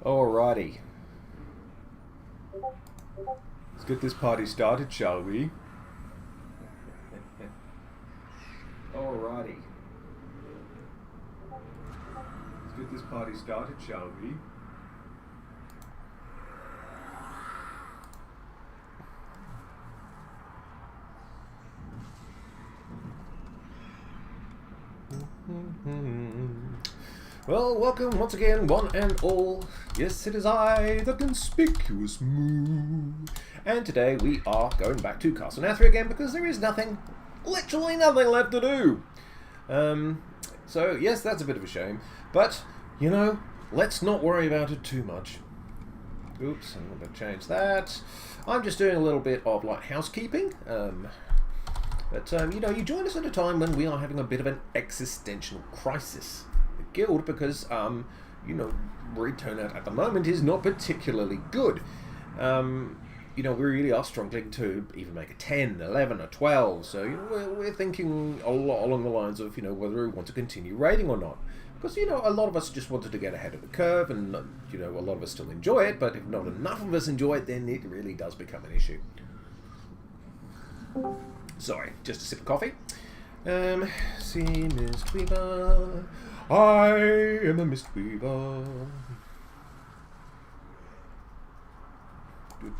Alrighty. Let's get this party started, shall we? Alrighty. Let's get this party started, shall we? Well, welcome once again, one and all. Yes, it is I, the Conspicuous Moo. And today we are going back to Castle Nathria again because there is nothing, literally nothing left to do. So, yes, that's a bit of a shame. But, you know, let's not worry about it too much. Oops, I'm going to change that. I'm just doing a little bit of, like, housekeeping. But, you know, you join us at a time when we are having a bit of an existential crisis. The guild, because, you know, raid turnout at the moment is not particularly good. You know, we really are struggling to even make a 10, 11, or 12. So, you know, we're thinking a lot along the lines of, you know, whether we want to continue raiding or not. Because, you know, a lot of us just wanted to get ahead of the curve, and, you know, a lot of us still enjoy it, but if not enough of us enjoy it, then it really does become an issue. Sorry, just a sip of coffee. See, Mistweaver. I am a Mistweaver.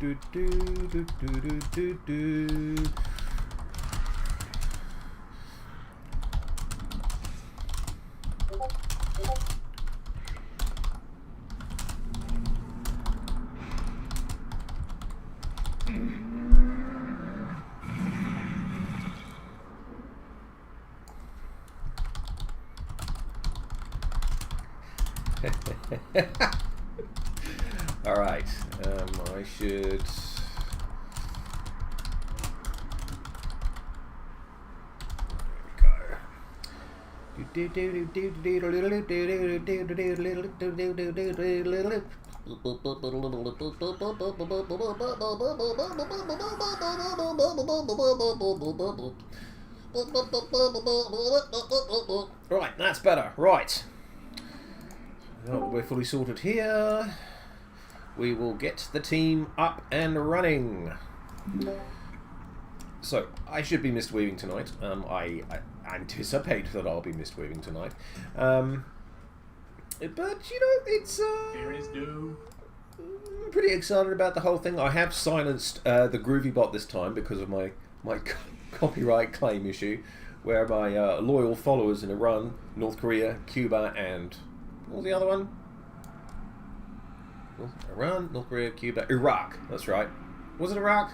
Do do do do do do do. Alright, I should... There we go. Right, that's better. Right. Well, we're fully sorted here. We will get the team up and running. So, I should be mistweaving tonight. I anticipate that I'll be mistweaving tonight. But, you know, it's... There is no... I'm pretty excited about the whole thing. I have silenced the Groovy bot this time because of my copyright claim issue, where my loyal followers in Iran, North Korea, Cuba, and... what was the other one? Iran, North Korea, Cuba, Iraq. That's right. Was it Iraq?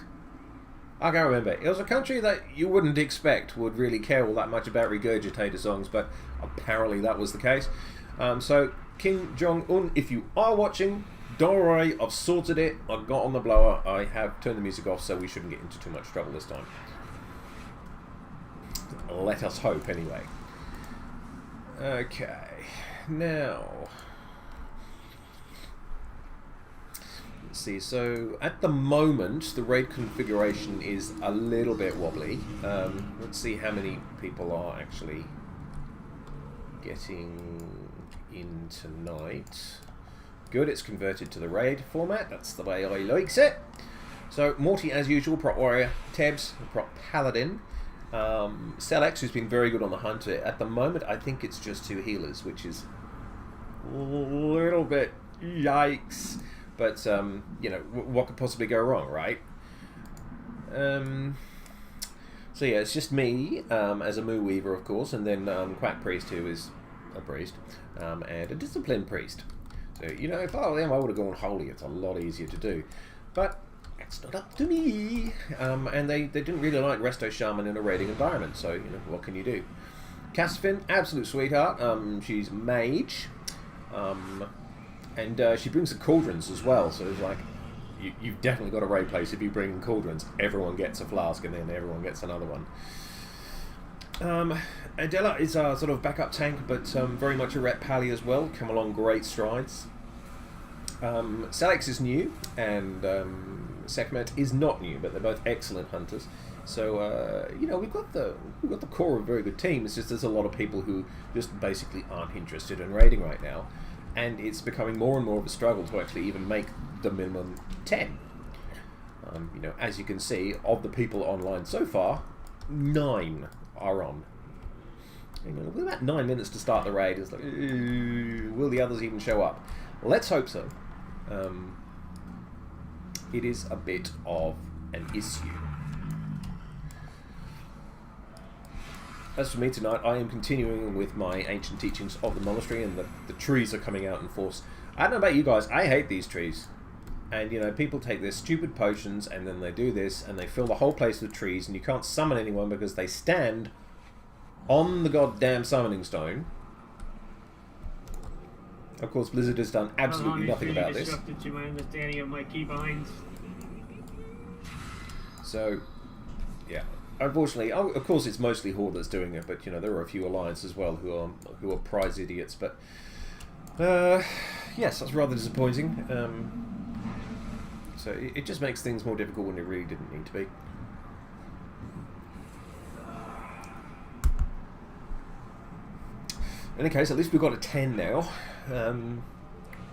I can't remember. It was a country that you wouldn't expect would really care all that much about regurgitated songs, but apparently that was the case. So, Kim Jong-un, if you are watching, don't worry, I've sorted it. I've got on the blower. I have turned the music off, so we shouldn't get into too much trouble this time. Let us hope, anyway. Okay. Now... let's see, so at the moment the raid configuration is a little bit wobbly. Let's see how many people are actually getting in tonight. Good, it's converted to the raid format. That's the way I likes it. So Morty, as usual, prop warrior. Tebs, prop paladin. Celex, who's been very good on the hunt. At the moment, I think it's just 2 healers, which is a little bit yikes. But, you know, what could possibly go wrong, right? So yeah, it's just me as a Moo Weaver, of course, and then Quack Priest, who is a priest, and a Disciplined Priest. So, you know, if I were them, I would have gone Holy. It's a lot easier to do. But it's not up to me. And they didn't really like Resto Shaman in a raiding environment, so, you know, what can you do? Cassifin, absolute sweetheart. She's mage. And she brings the cauldrons as well, so it's like, you've definitely got a raid place if you bring in cauldrons. Everyone gets a flask, and then everyone gets another one. Adela is a sort of backup tank, but very much a Ret Pally as well. Come along great strides. Salix is new, and Sekhmet is not new, but they're both excellent hunters. So you know, we've got the core of a very good team. It's just there's a lot of people who just basically aren't interested in raiding right now. and it's becoming more and more of a struggle to actually even make the minimum 10. You know, as you can see, of the people online so far, 9 are on. You know, with about 9 minutes to start the raid, it's like, will the others even show up? Let's hope so. It is a bit of an issue. As for me tonight, I am continuing with my ancient teachings of the monastery, and the trees are coming out in force. I don't know about you guys, I hate these trees. And, you know, people take their stupid potions, and then they do this, and they fill the whole place with trees, and you can't summon anyone because they stand on the goddamn summoning stone. Of course, Blizzard has done absolutely nothing about this. To my understanding of my keybinds. So, yeah. Unfortunately, of course, it's mostly Horde that's doing it, but you know there are a few Alliance as well who are prize idiots. But yes, that's rather disappointing. So it just makes things more difficult when it really didn't need to be. In any case, at least we've got a 10 now.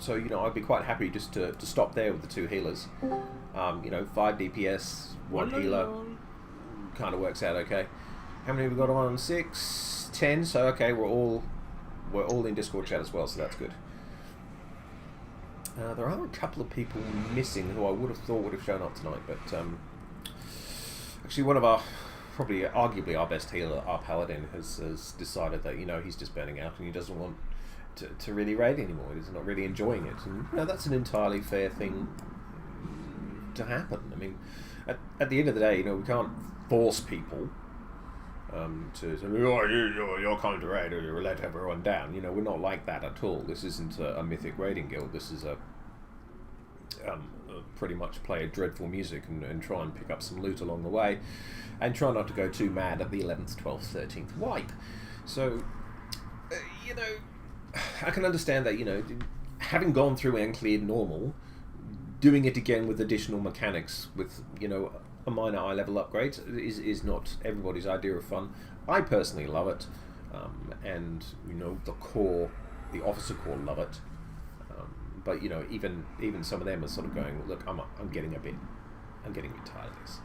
So you know I'd be quite happy just to stop there with the 2 healers. You know, 5 DPS, 1 healer. Kind of works out okay. How many have we got on? 6, 10. So okay, we're all in Discord chat as well, so that's good. There are a couple of people missing who I would have thought would have shown up tonight, but actually one of our, probably arguably our best healer, our paladin, has decided that, you know, he's just burning out and he doesn't want to really raid anymore. He's not really enjoying it, and you know, that's an entirely fair thing to happen. I mean, at the end of the day, you know, we can't force people to say, oh, you're coming to raid, or you're allowed to have everyone down. You know, we're not like that at all. This isn't a mythic raiding guild. This is a pretty much play dreadful music and try and pick up some loot along the way, and try not to go too mad at the 11th, 12th, 13th wipe. So, you know, I can understand that, you know, having gone through and cleared normal, doing it again with additional mechanics, with, you know, a minor eye level upgrade is not everybody's idea of fun. I personally love it, and you know the officer core love it. But you know even some of them are sort of going, look, I'm getting a bit tired of this.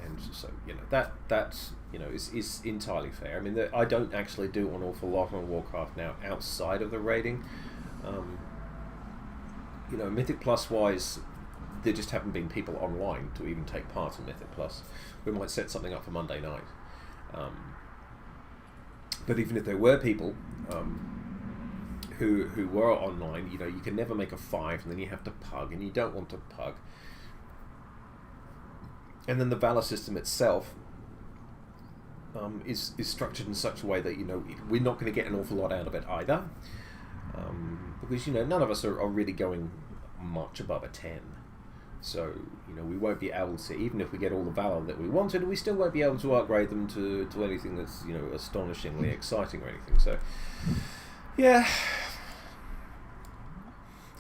And so you know that you know is entirely fair. I mean I don't actually do an awful lot on Warcraft now outside of the raiding. You know, Mythic Plus wise, there just haven't been people online to even take part in Mythic Plus. We might set something up for Monday night. But even if there were people who were online, you know, you can never make a 5 and then you have to pug, and you don't want to pug. And then the Valor system itself is structured in such a way that, you know, we're not going to get an awful lot out of it either. Because, you know, none of us are really going much above a 10. So, you know, we won't be able to, even if we get all the Valor that we wanted, we still won't be able to upgrade them to anything that's, you know, astonishingly exciting or anything. So, yeah.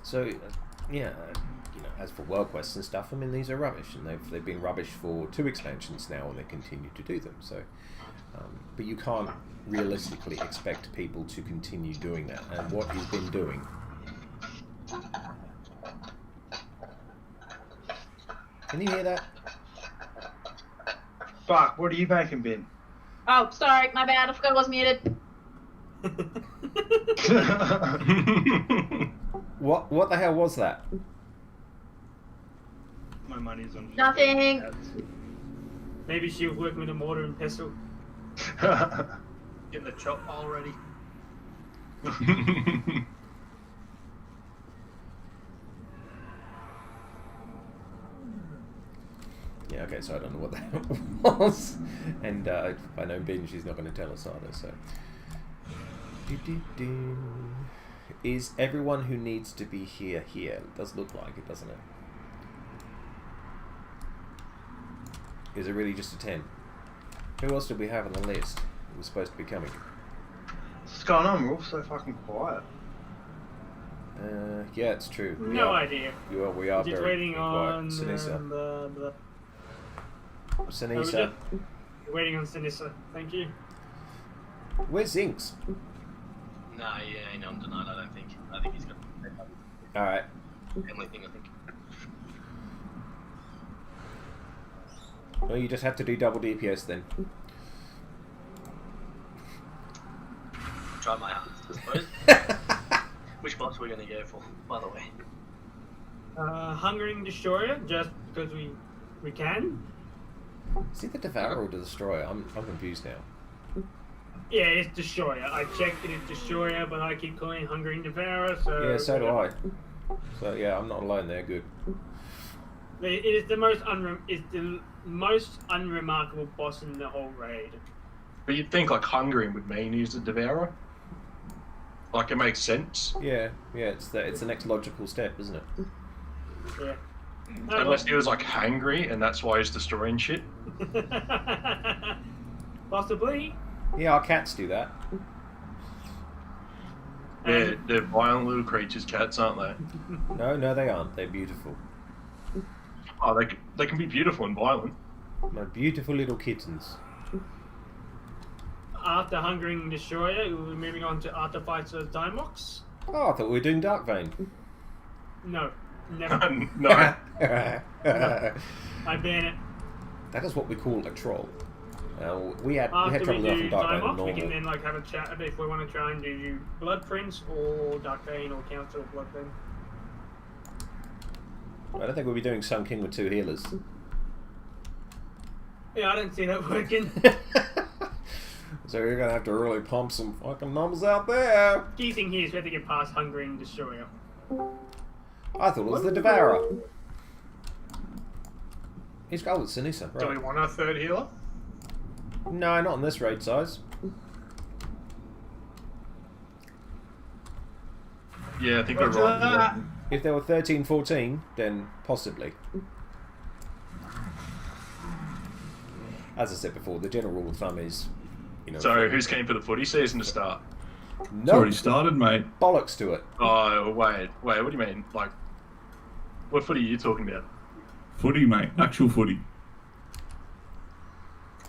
So, yeah, you know, as for world quests and stuff, I mean, these are rubbish, and they've been rubbish for 2 expansions now, and they continue to do them. So, but you can't realistically expect people to continue doing that. And what he's been doing. Can you hear that? Fuck, what are you making, Ben? Oh, sorry, my bad. I forgot I was muted. What the hell was that? My money's on Nothing. Maybe she was working with a mortar and pestle. Getting the chop already. Yeah, okay, so I don't know what that was. And if I know Ben, she's not going to tell us either, so... Is everyone who needs to be here here? It does look like it, doesn't it? Is it really just a 10? Who else did we have on the list that was supposed to be coming? What's going on? We're all so fucking quiet. Yeah, it's true. No idea. We are Just very waiting quiet. on Sinisa. Oh, Sinisa. waiting on Sinisa. Thank you. Where's Zinx? Nah, yeah, ain't on tonight, I don't think. I think he's got Alright. family thing, I think. Well, you just have to do double DPS then. Try my hardest, I suppose. Which boss are we going to go for, by the way? Hungering Destroyer, just because we can. Is it the Devourer or the Destroyer? I'm confused now. Yeah, it's Destroyer. I checked it, it's Destroyer, but I keep calling it Hungering Devourer, so... Yeah, so do I. So yeah, I'm not alone there, good. It is the most unremarkable boss in the whole raid. But you'd think like hungering would mean he's a devourer. Like it makes sense. Yeah, it's the next logical step, isn't it? Yeah. Unless he was like hangry and that's why he's destroying shit. Possibly. Yeah, our cats do that. They're violent little creatures, cats, aren't they? No, they aren't. They're beautiful. Oh, they can be beautiful and violent. My beautiful little kittens. After Hungering Destroyer, we're moving on to Artificer Dymox. Oh, I thought we were doing Dark Vein. No, never. No. I ban it. That is what we call a troll. We had After trouble enough do in Dark Vein Dymox, and we can normal. then like have a chat if we want to try and do Blood Prince or Dark Vein or Council of Blood Vein. I don't think we'll be doing Sun King with 2 healers. Yeah, I don't see that working. So you're gonna have to really pump some fucking numbers out there. Key thing here is we have to get past Hungering Destroyer. I thought it was the Devourer. He's got with Sinisa, Do we right? want a third healer? No, not in this raid size. Yeah, I think we're Roger right. that. If there were 13, 14, then possibly. As I said before, the general rule of thumb is, you know... So who's keen for the footy season to start? It's No already started, mate. bollocks to it. Oh, wait, what do you mean? Like, what footy are you talking about? Footy, mate. Actual footy.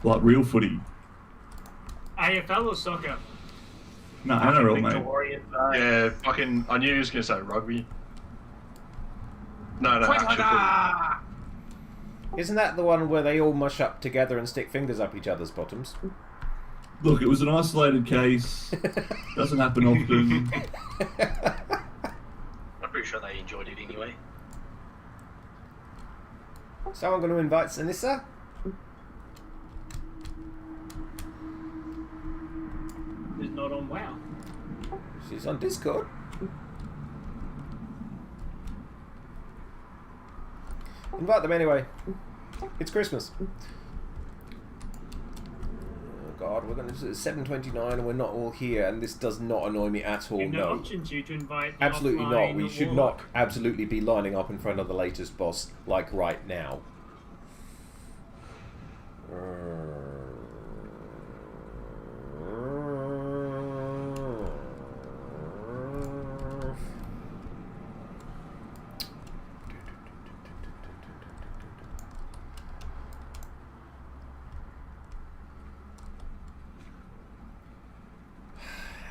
Like real footy. AFL or soccer? No, NRL, mate. Victorian, Yeah, fucking, I knew he was going to say rugby. No, actual footy. Isn't that the one where they all mush up together and stick fingers up each other's bottoms? Look, it was an isolated case. Doesn't happen often. I'm pretty sure they enjoyed it anyway. Someone going to invite Sinisa? Who's not on WoW? She's on Discord. Invite them anyway. It's Christmas. Oh God, we're going to 7:29 and we're not all here, and this does not annoy me at all. You have no No, options you to invite. absolutely offline not. We or should warlock. not absolutely be lining up in front of the latest boss like right now.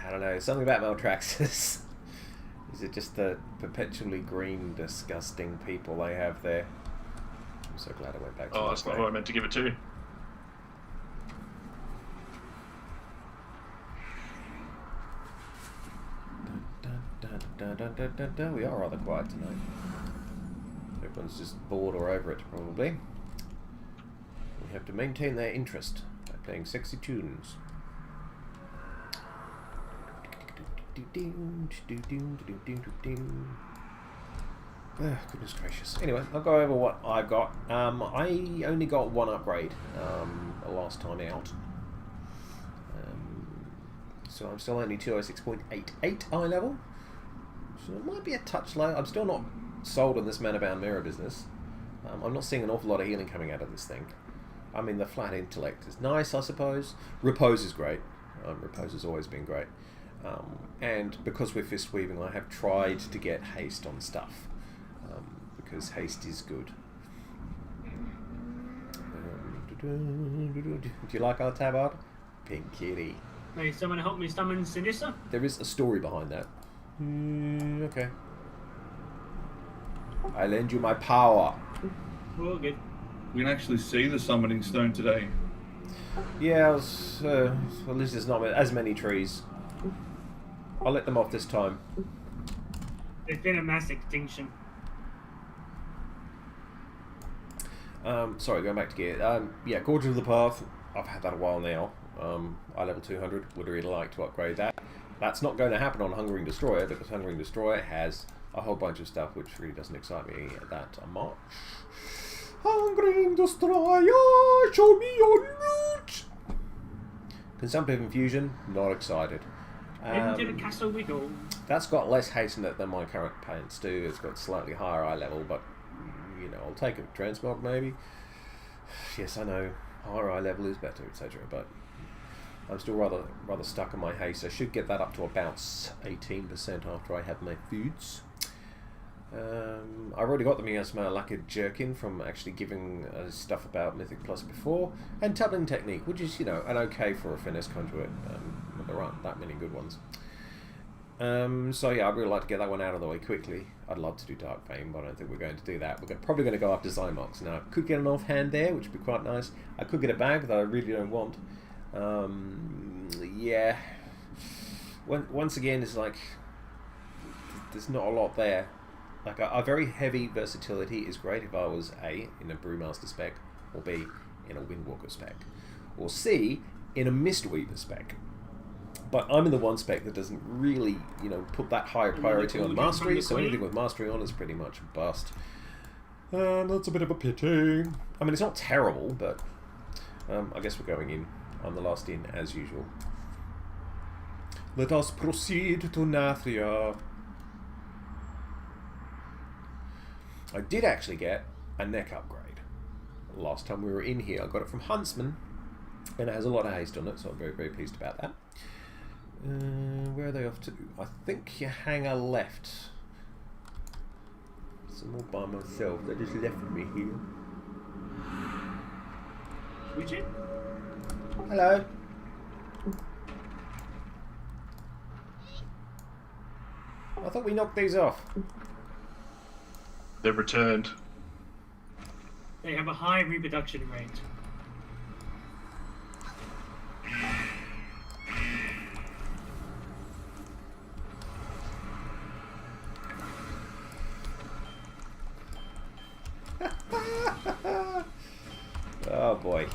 I don't know, something about Maltraxxus. Is it just the perpetually green, disgusting people they have there? I'm so glad I went back to Oh, that that's not way. what I meant to give it to. We are rather quiet tonight. Everyone's just bored or over it, probably. We have to maintain their interest by playing sexy tunes. Goodness gracious. Anyway, I'll go over what I've got. I only got one upgrade last time out. So I'm still only 206.88 eye level. So it might be a touch low. I'm still not sold on this Manabound Mirror business. I'm not seeing an awful lot of healing coming out of this thing. I mean, the flat intellect is nice, I suppose. Repose is great. Repose has always been great. And because we're fist weaving, I have tried to get haste on stuff. Because haste is good. Do you like our tab art? Pink kitty. May someone help me summon Sinister? There is a story behind that. Okay. I lend you my power. All good. We can actually see the summoning stone today. Yeah, at least there's not as many trees. I'll let them off this time. There's been a mass extinction. Sorry, going back to gear. Yeah, Gorge of the Path. I've had that a while now. I level 200. Would really like to upgrade that. That's not going to happen on Hungering Destroyer because Hungering Destroyer has a whole bunch of stuff which really doesn't excite me that much. Hungering Destroyer, show me your loot! Consumptive Infusion, not excited. Into the castle we go. That's got less haste in it than my current pants do. It's got slightly higher eye level, but you know, I'll take it. Transmog maybe. Yes, I know. Higher eye level is better, etc. But I'm still rather stuck on my haste. I should get that up to about 18% after I have my foods. I've already got the Miasma Lacquered Jerkin from actually giving stuff about Mythic Plus before, and Tubbling Technique, which is, you know, an okay for a Finesse Conduit, but there aren't that many good ones. So yeah, I'd really like to get that one out of the way quickly. I'd love to do Dark Fame, but I don't think we're going to do that. We're probably going to go after Zymox. Now, I could get an offhand there, which would be quite nice. I could get a bag that I really don't want. Yeah. Once again, it's like, there's not a lot there. Like, a very heavy versatility is great if I was A, in a Brewmaster spec, or B, in a Windwalker spec, or C, in a Mistweaver spec. But I'm in the one spec that doesn't really, you know, put that higher priority on mastery, so anything with mastery on is pretty much a bust. And that's a bit of a pity. I mean, it's not terrible, but I guess we're going in. I'm the last in, as usual. Let us proceed to Nathria. I did actually get a neck upgrade. Last time we were in here, I got it from Huntsman, and it has a lot of haste on it, so I'm very, very pleased about that. Where are they off to? I think you hang a left. I'm all by myself. They just left me here. Richard? Hello. I thought we knocked these off. They've returned. They have a high reproduction rate. Oh boy.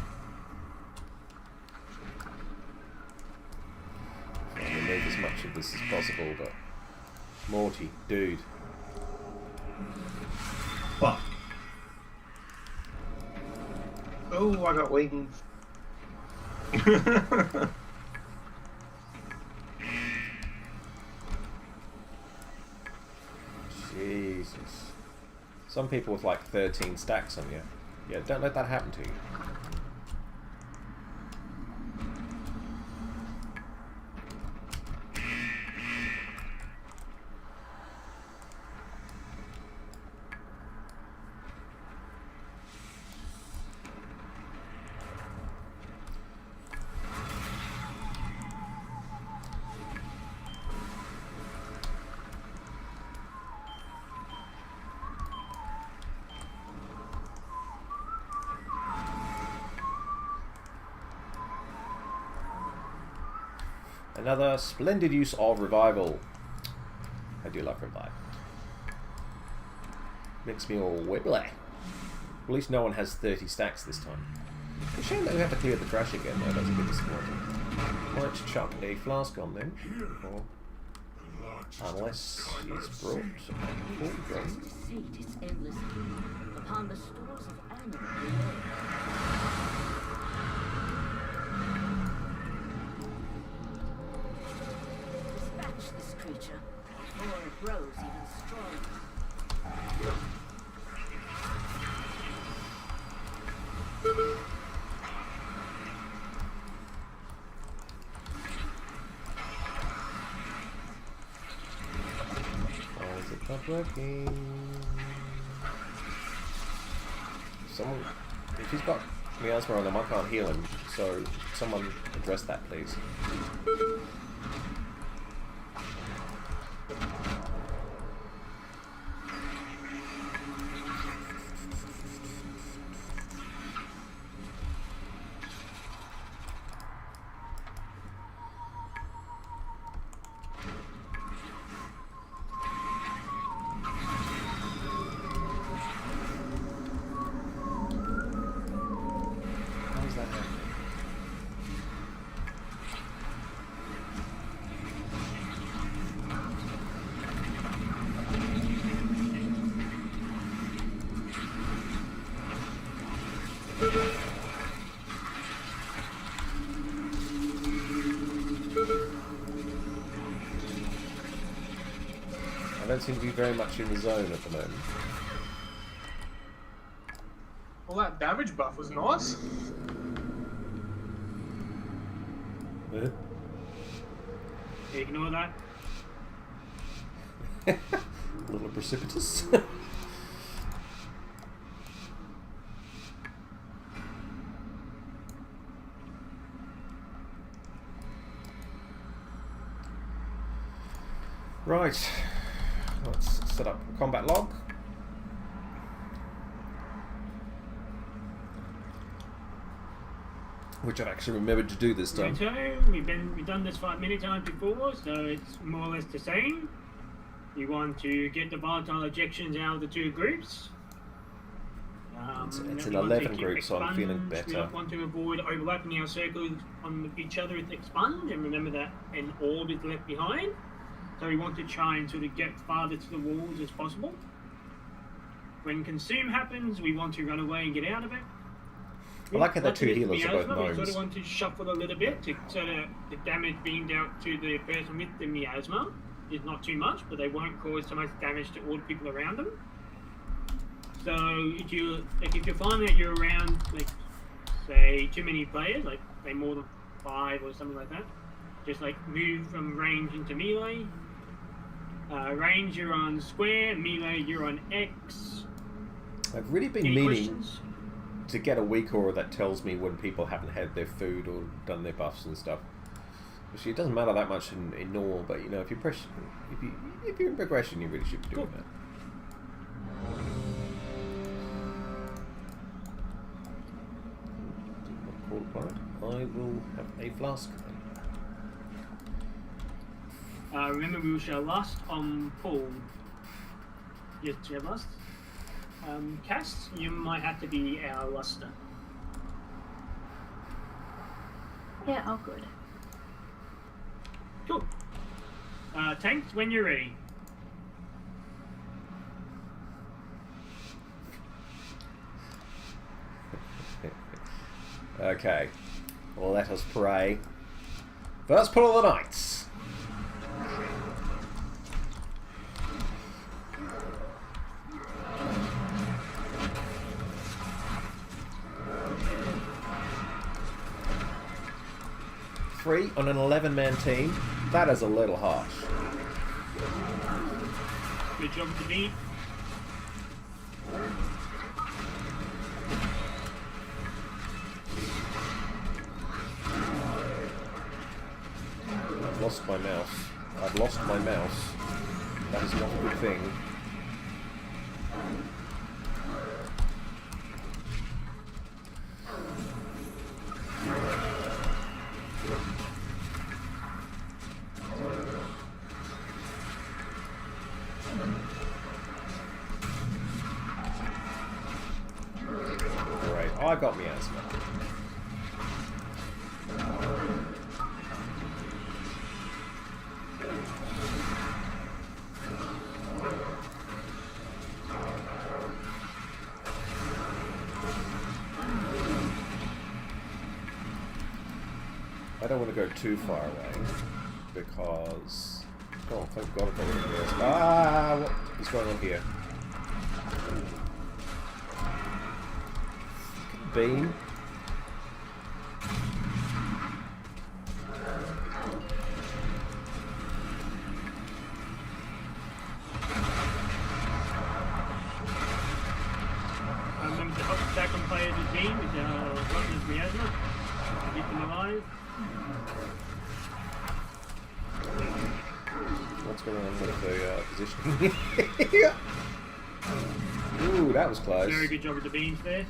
I'll remove as much of this as possible, but Morty, dude. Fuck. Oh, I got wings. Jesus. Some people with like 13 stacks on you. Yeah, don't let that happen to you. Another splendid use of Revival. I do love Revive. Makes me all wibbly. At least no one has 30 stacks this time. It's a shame that we have to clear the trash again though, that's a bit disappointing. Might chuck a flask on them. Or, unless it's brought and full drum. Fate is endless upon the stores of animal. This creature before it grows even stronger. Why is it not working? Someone, if he's got miasma on him. I can't heal him, so someone address that, please. How is that happening? I don't seem to be very much in the zone at the moment. Well, that damage buff was nice. Ignore that. A little precipitous. Right, let's set up a combat log. Which I've actually remembered to do this time. Righto, we've done this fight many times before, so it's more or less the same. You want to get the volatile ejections out of the two groups. It's and an then we want to 11 keep group, so I'm feeling expunge. We better. don't want to avoid overlapping our circles on each other with expunge, and remember that an orb is left behind. So we want to try and sort of get farther to the walls as possible. When consume happens, we want to run away and get out of it. I like how the Once two it hits healers are both miasma, we sort gnomes. of want to shuffle a little bit to so that the damage being dealt to the person with the miasma is not too much, but they won't cause so much damage to all the people around them. So if you find that you're around, like, say, too many players, like say more than 5 or something like that, just like move from range into melee. Range you're on square, melee you're on X. I've really been Any meaning questions? to get a weak aura that tells me when people haven't had their food or done their buffs and stuff. Actually, it doesn't matter that much in normal, but you know, if you're in progression, you really should be doing that. Call it quiet. I will have a flask then. Remember, we shall lust on pull. Yes, do you have lust? Cass, you might have to be our luster. Yeah, all good. Cool. Tanks, when you're ready. Okay. Well, let us pray. First pull of the night. Three on an 11-man team. That is a little harsh. Good job to me. I've lost my mouse. I've lost my mouse. That is not a good thing. Great, I got miasma. I don't want to go too far away because... Oh, thank God I got rid of this. Ah, what is going on here? Beam. Remember to help attack on players as team with Gluttonous Miasma. Keep them alive. What's going on with the positioning? Ooh, that was close. Very good job with the beams there.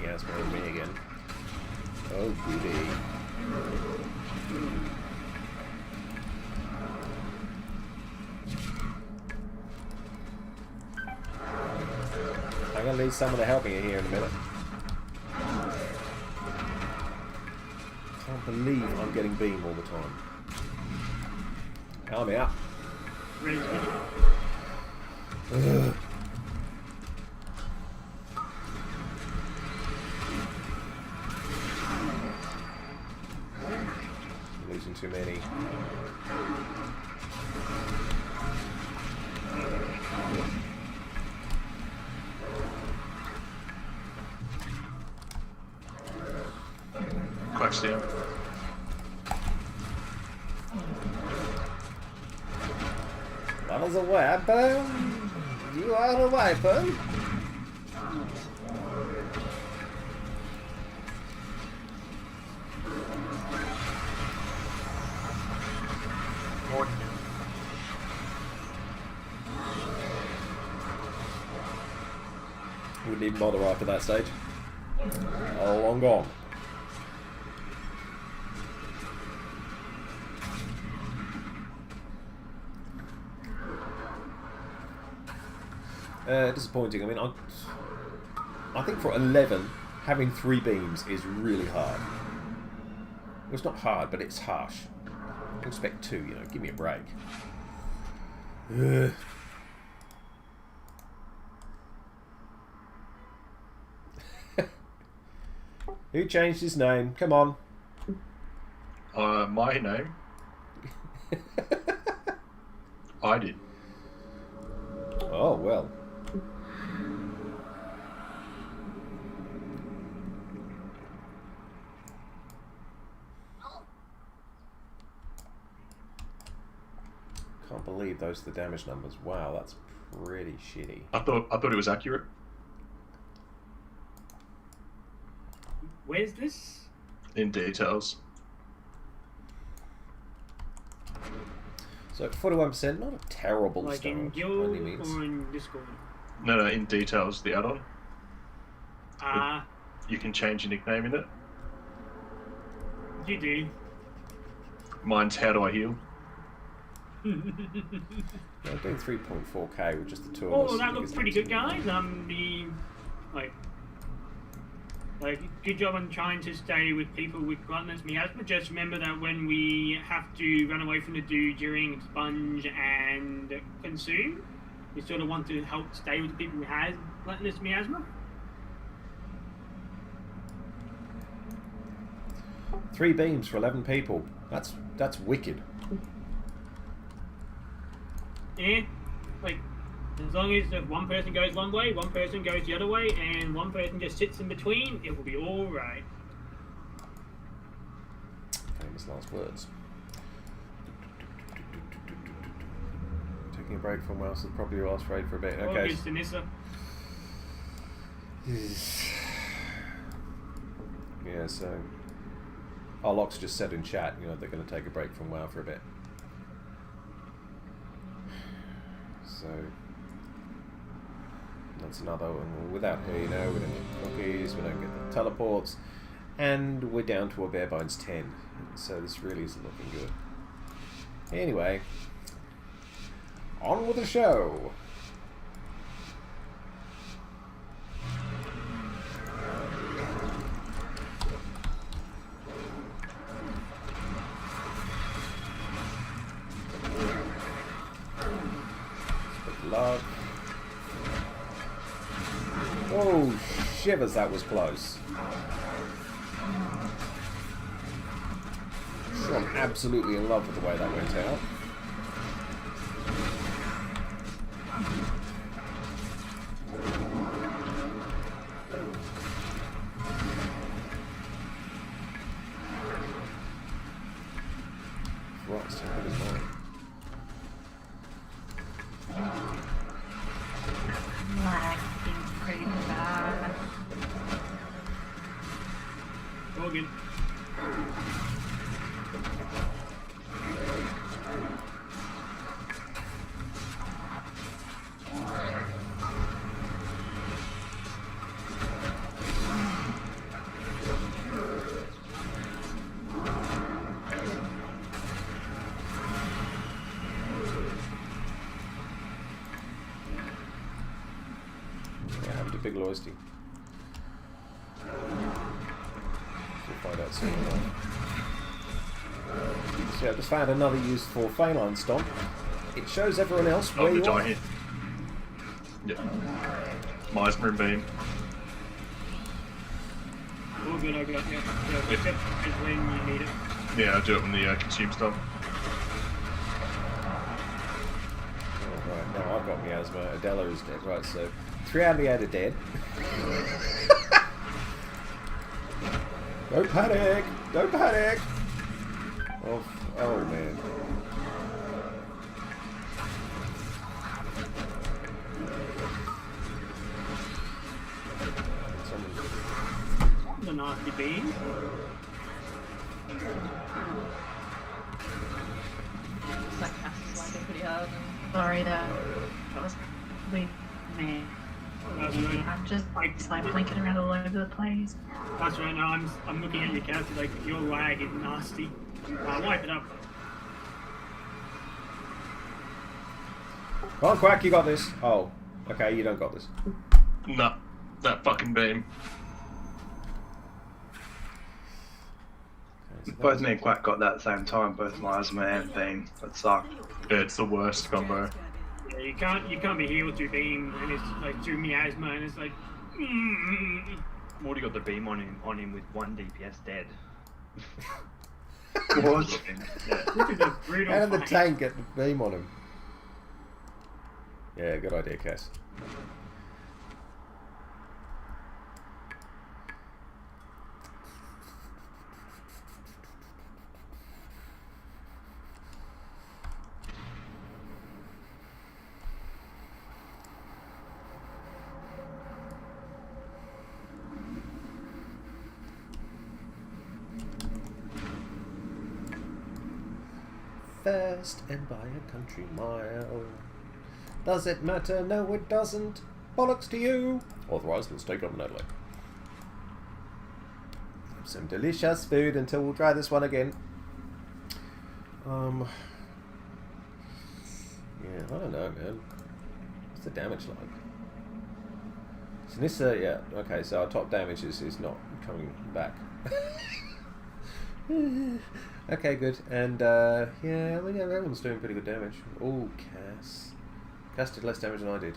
Yeah, it's going to me again. Oh, goody. I'm going to need someone to help me here in a minute. Can't believe I'm getting beam all the time. Help me out. Ready to finish. Ugh. Losing too many. Quacks down. That is a weapon. You are a weapon. More. Wouldn't even bother after that stage. Oh, long gone. Disappointing. I mean, I think for 11, having 3 beams is really hard. Well, it's not hard, but it's harsh. I expect 2, you know. Give me a break. Ugh. Who changed his name? Come on. My name? I did. Oh, well. Can't believe those are the damage numbers. Wow, that's pretty shitty. I thought it was accurate. Where's this? In details. So 41%, not a terrible Like start. in by Guild any means. or in Discord? No, in details, the add-on. Ah, You can change your nickname in it. you do. Mine's How Do I Heal? I'm doing 3.4k with just the 2 of us. Oh, that I think looks it's pretty not good, too guys. bad. Like, good job on trying to stay with people with gluttonous miasma. Just remember that when we have to run away from the dude during Sponge and Consume, we sort of want to help stay with the people who have gluttonous miasma. 3 beams for 11 people. That's wicked. Yeah, like, as long as if one person goes one way, one person goes the other way, and one person just sits in between, it will be alright. Famous last words. Taking a break from Wells is probably your last raid for a bit. Oh, Okay. Mr. Nissa. Yeah, so... Our Locks just said in chat, you know, they're going to take a break from WoW for a bit. So... That's another one. Without her, you know, we don't get cookies, we don't get the teleports, and we're down to a bare bones 10. So this really isn't looking good. Anyway, on with the show. Love. Oh, shivers, that was close. Sure, I'm absolutely in love with the way that went out. Christ, how big is mine? Lagging pretty bad. All good. Yeah, having a big loyalty. We'll find out soon enough. So yeah, I just found another use for Feline Stomp. It shows everyone else Oh, where the you are. giant. Yeah. Meisner and Beam. All good, I got you. Yeah, except when you need it. Yeah, I do it when the consume stuff. Oh, right, now I've got Miasma. Adela is dead. Right, so 3 out of the 8 are dead. Don't panic! Don't panic! Oh, oh man. The nasty bean. That cast is lagging pretty hard. Sorry, that was really me. I'm just like blinking around all over the place. That's right. Now I'm looking at your character. Like your lag is nasty. Wipe it up. Come on, Quack, you got this. Oh, okay, you don't got this. Nah, that fucking Beam. Okay, so Both me and Quack got that at the same time, both Miasma and Beam. That sucked. Yeah, it's the worst combo. Yeah, you can't be healed through beam, and it's like through miasma, and it's like. Morty got the beam on him with 1 DPS dead. What? This is a brutal How did the fight. tank get the beam on him? Yeah, good idea, Cass. Fast and by a country mile. Does it matter? No, it doesn't. Bollocks to you. Otherwise, let's take on another. Some delicious food until we'll try this one again. Yeah, I don't know, man. What's the damage like? Sinissa, yeah, okay, so our top damage is not coming back. Okay, good. And, yeah, I mean, yeah, everyone's doing pretty good damage. Oh, Cass. Cass did less damage than I did.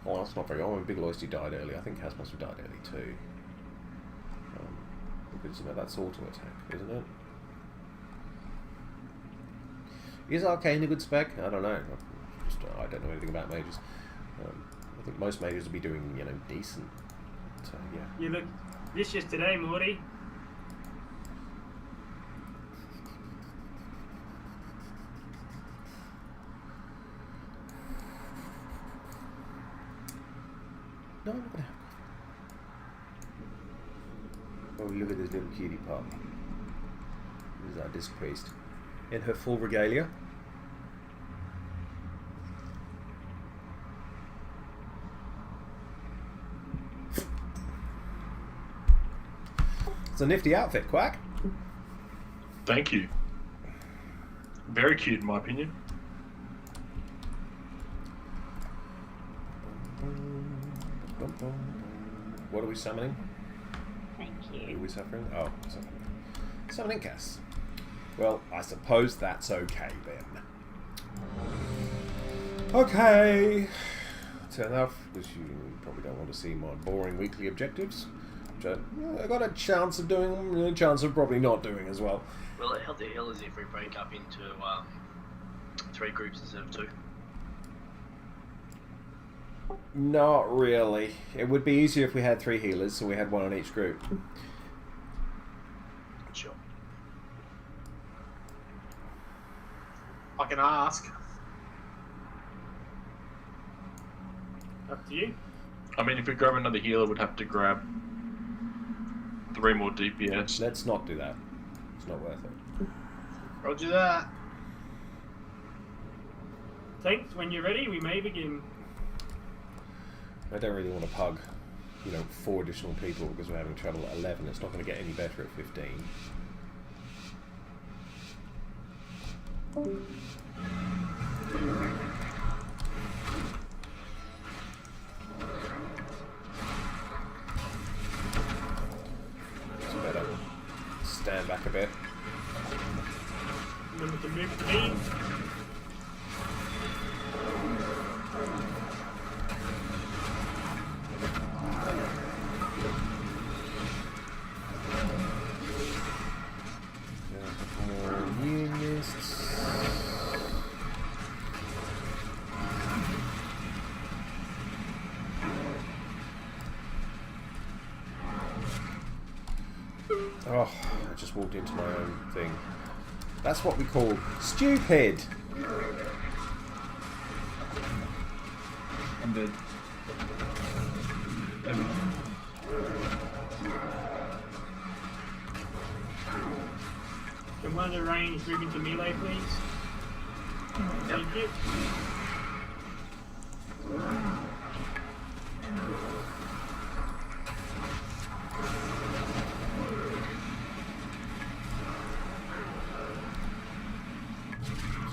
Oh, that's not very good. Oh, Big Loisty died early. I think Cass must have died early too. Because, you know, that's auto attack, isn't it? Is Arcane a good spec? I don't know. I don't know anything about mages. I think most mages will be doing, you know, decent. So, yeah. You look vicious today, Morty. No, I'm not gonna have coffee. Oh, look at this little cutie pop. This is our disc priest. In her full regalia. It's a nifty outfit, Quack. Thank you. Very cute, in my opinion. What are we summoning? Thank Who are you. we suffering? Oh, summoning Cass. Well, I suppose that's okay then. Okay. Fair enough, because you probably don't want to see my boring weekly objectives. Which I got a chance of doing them, and a chance of probably not doing as well. Will it help the healers if we break up into 3 groups instead of 2? Not really. It would be easier if we had 3 healers, so we had 1 on each group. I can ask. Up to you. I mean, if we grab another healer, we'd have to grab 3 more DPS. Let's not do that. It's not worth it. Roger that. Thanks. When you're ready, we may begin. I don't really want to pug, 4 additional people because we're having trouble at 11. It's not going to get any better at 15. It's better. Stand back a bit. Remember to move the beam. More unionists. Oh, I just walked into my own thing. That's what we call stupid. I'm dead. Can one of the range move into melee, please? Thank you.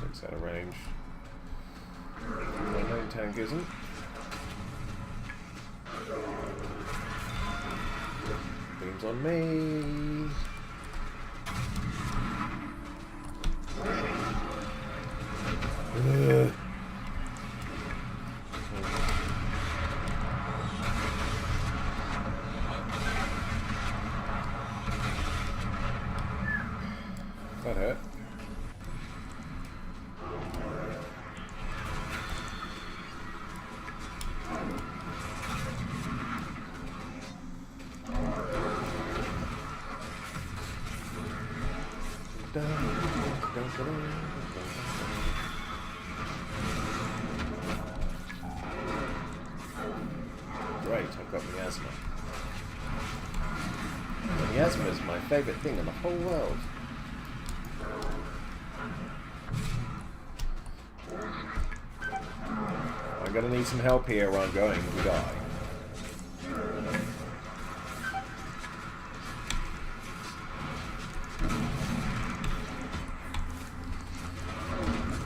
Six out of range. My main tank isn't. Beams on me. Ugh. That hurt. Great, I've got miasma. Miasma is my favourite thing in the whole world. I'm gonna need some help here where I'm going if we die.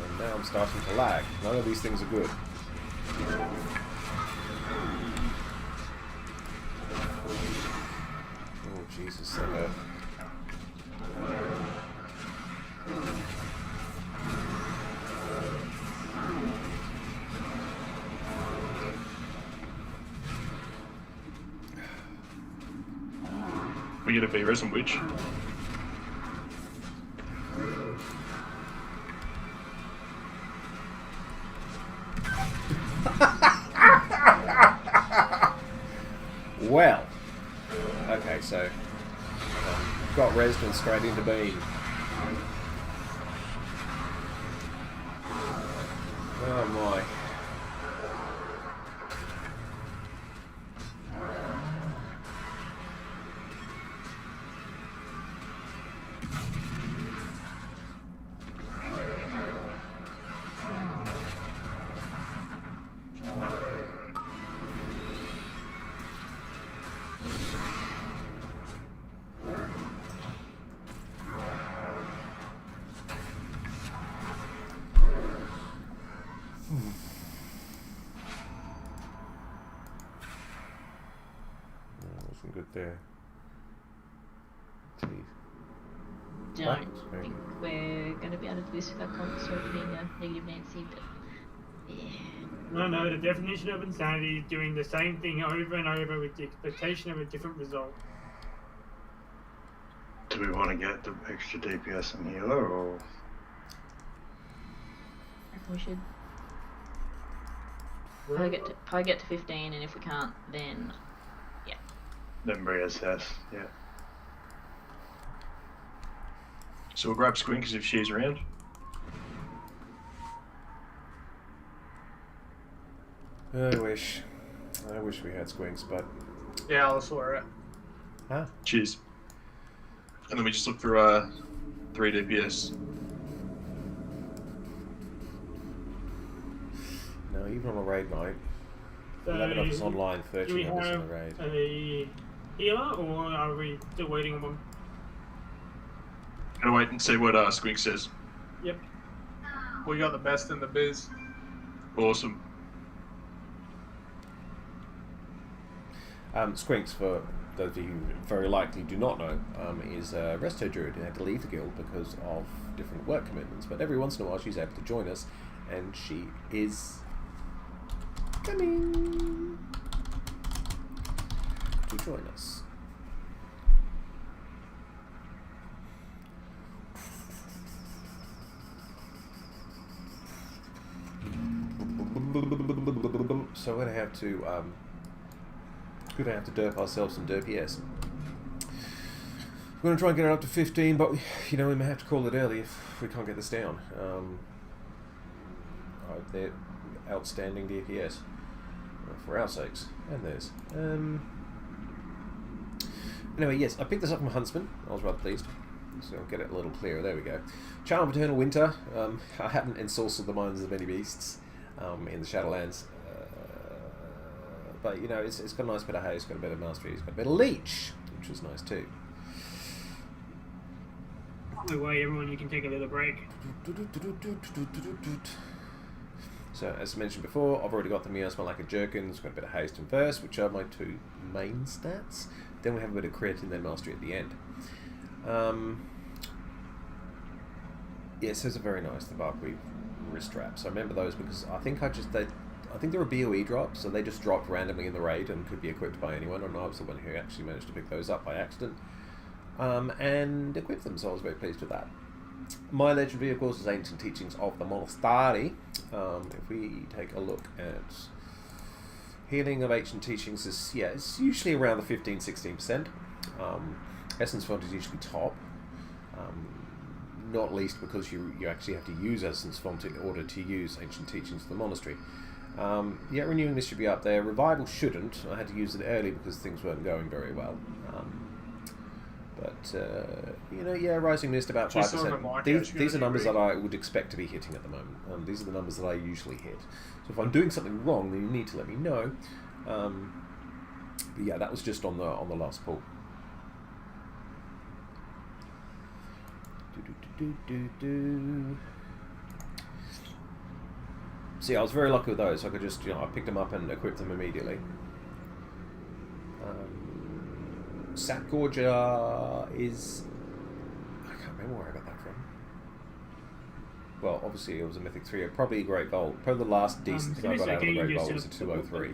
And now I'm starting to lag. None of these things are good. Oh Jesus, that hurt. We get a V-Resin Witch. Well, okay, so got resident straight into beam. Oh my. Wasn't good there. Jeez. I Right. don't think we're going to be able to do this without sort of being a negative Nancy, but yeah. No, the definition of insanity is doing the same thing over and over with the expectation of a different result. Do we want to get the extra DPS and healer, or I reckon we should probably get to 15, and if we can't, then then reassess? Yeah. So we'll grab Squinkers if she's around. I wish we had squinks, but Yeah, I'll for it. huh? Cheers. And then we just look for 3 DPS. No, even on a raid night. So, 11 of us online, do we 13 of us on have the raid. a healer, or are we still waiting on one? Gonna wait and see what Squink says. Yep. We got the best in the biz. Awesome. Squinks, for those of you who very likely do not know, is a resto druid who had to leave the guild because of different work commitments. But every once in a while she's able to join us, and she is coming to join us. So we're gonna have to derp ourselves some DPS. We're gonna try and get it up to 15, but you know we may have to call it early if we can't get this down. They're outstanding DPS for our sakes and theirs. Anyway, yes, I picked this up from Huntsman. I was rather pleased. So I'll get it a little clearer. There we go. Charm of Eternal Winter. I hadn't ensorcelled the minds of any beasts in the Shadowlands. But, you know, it's got a nice bit of haste, got a bit of mastery, it's got a bit of leech, which was nice too. No way, everyone, you can take a little break. So, as mentioned before, I've already got the Miasma like a Jerkin, it's got a bit of haste and verse, which are my 2 main stats. Then we have a bit of crit and then mastery at the end. Yes, those are very nice, the Barkweave wrist straps. I remember those because I think they were BOE drops, so they just dropped randomly in the raid and could be equipped by anyone, and I was the one who actually managed to pick those up by accident and equip them, so I was very pleased with that. My legendary, of course, is Ancient Teachings of the Monastery. If we take a look at healing of Ancient Teachings, it's usually around the 15-16%. Essence Font is usually top, not least because you actually have to use Essence Font in order to use Ancient Teachings of the Monastery. Yeah, renewing this should be up there. Revival shouldn't. I had to use it early because things weren't going very well. You know, yeah, Rising Mist about 5%. These are numbers that I would expect to be hitting at the moment. These are the numbers that I usually hit. So if I'm doing something wrong, then you need to let me know. But yeah, that was just on the last pull. See, I was very lucky with those. I could just, you know, I picked them up and equipped them immediately. Satgorger is... I can't remember where I got that from. Well, obviously it was a Mythic 3, probably a Great Vault. Probably the last decent thing I got out of the Great Vault was a 203.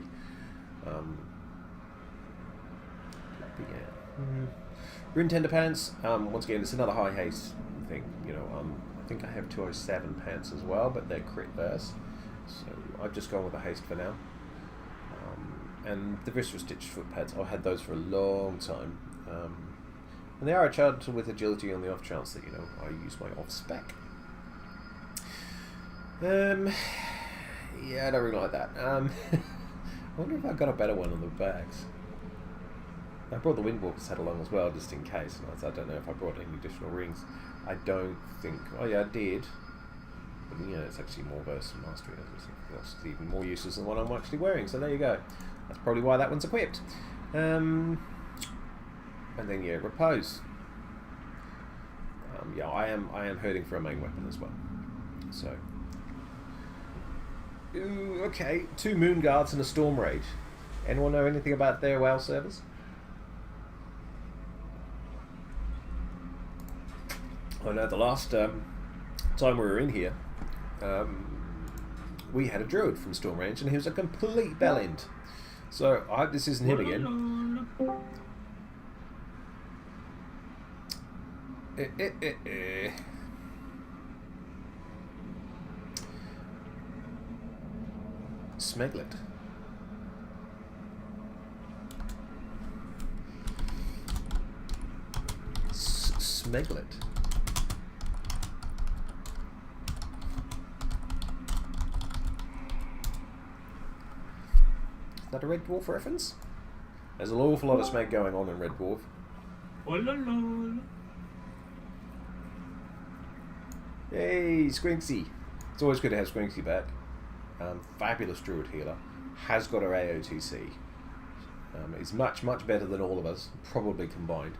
But yeah. Rune Tender Pants, once again, it's another high haste thing. You know, I think I have 207 pants as well, but they're crit verse. So I've just gone with the haste for now. And the Viscera Stitch foot pads, I've had those for a long time. And they are a charged with agility on the off chance that, you know, I use my off spec. Yeah, I don't really like that. I wonder if I got a better one on the bags. I brought the Windwalker set along as well, just in case. And I don't know if I brought any additional rings. I don't think... Oh yeah, I did. But yeah, it's actually more verse and mastery. It's even more useless than the one I'm actually wearing. So there you go. That's probably why that one's equipped. And then yeah, repose. Yeah, I am hurting for a main weapon as well. So, ooh, okay, 2 Moon Guards and a Storm Rage. Anyone know anything about their WoW servers? I know the last time we were in here, we had a druid from Storm Range, and he was a complete bellend. So I hope this isn't him again. Smeglet. Smeglet. that a Red Dwarf reference? There's an awful lot of smack going on in Red Dwarf. Oh, la, la. Yay, Squinksy! It's always good to have Squinksy back. Fabulous Druid healer. Has got her AOTC. Is much, much better than all of us, probably combined.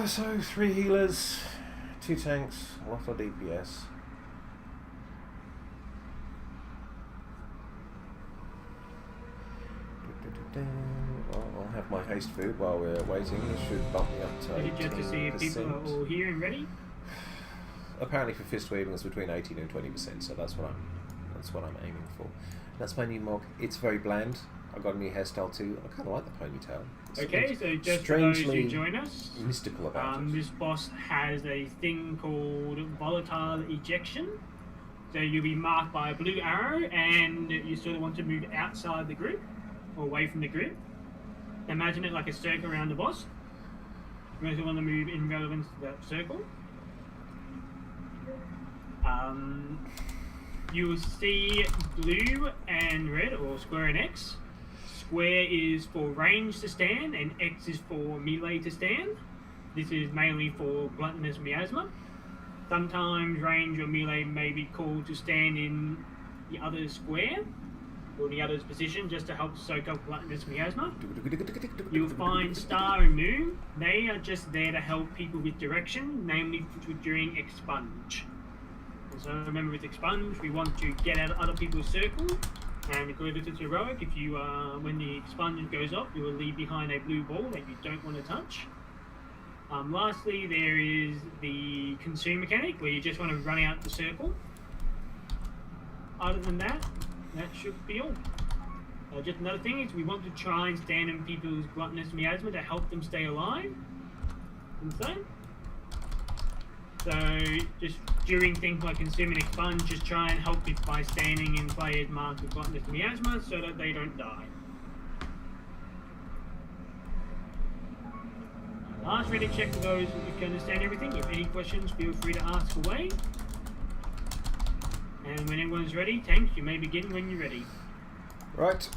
So 3 healers, 2 tanks, a lot of DPS. I'll have my haste food while we're waiting. It should bump me up to 18%. Just to see if people are all here and ready. Apparently for fist weaving it's between 18 and 20%, so that's what I'm aiming for. That's my new mog. It's very bland. I got a new hairstyle too. I kind of like the ponytail. Okay, so just for those who join us, mystical about it. this boss has a thing called volatile ejection. So you'll be marked by a blue arrow, and you sort of want to move outside the group, or away from the group. Imagine it like a circle around the boss. You also want to move in relevance to that circle. You will see blue and red, or square and X. Square is for range to stand, and X is for melee to stand. This is mainly for gluttonous miasma. Sometimes range or melee may be called to stand in the other's square, or the other's position, just to help soak up gluttonous miasma. You'll find Star and Moon. They are just there to help people with direction, namely during expunge. So remember, with expunge, we want to get out of other people's circle, and because it's heroic, if you when the expunge goes off, you will leave behind a blue ball that you don't want to touch. Lastly, there is the consume mechanic, where you just want to run out the circle. Other than that, that should be all. Just another thing is we want to try and stand in people's gluttonous miasma to help them stay alive. Insane. So just during things like consume and expunge, just try and help it by standing in players marked with gluttonous miasma so that they don't die. Last, ready to check for those who can understand everything. If any questions, feel free to ask away. And when everyone's ready, Tank, you may begin when you're ready. Right.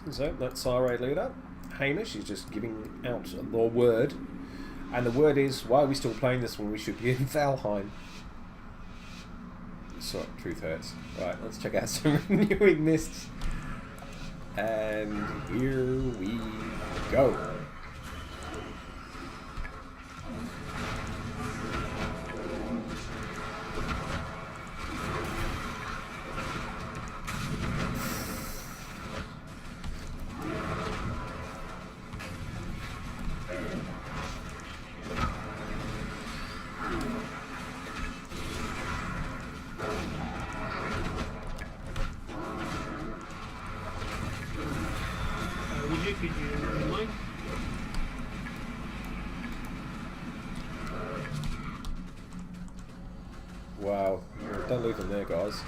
So that's our raid leader. Hamish is just giving out the word. And the word is, why are we still playing this when we should be in Valheim? So, truth hurts. Right, let's check out some renewing mists. And here we go. Wow, don't leave them there, guys.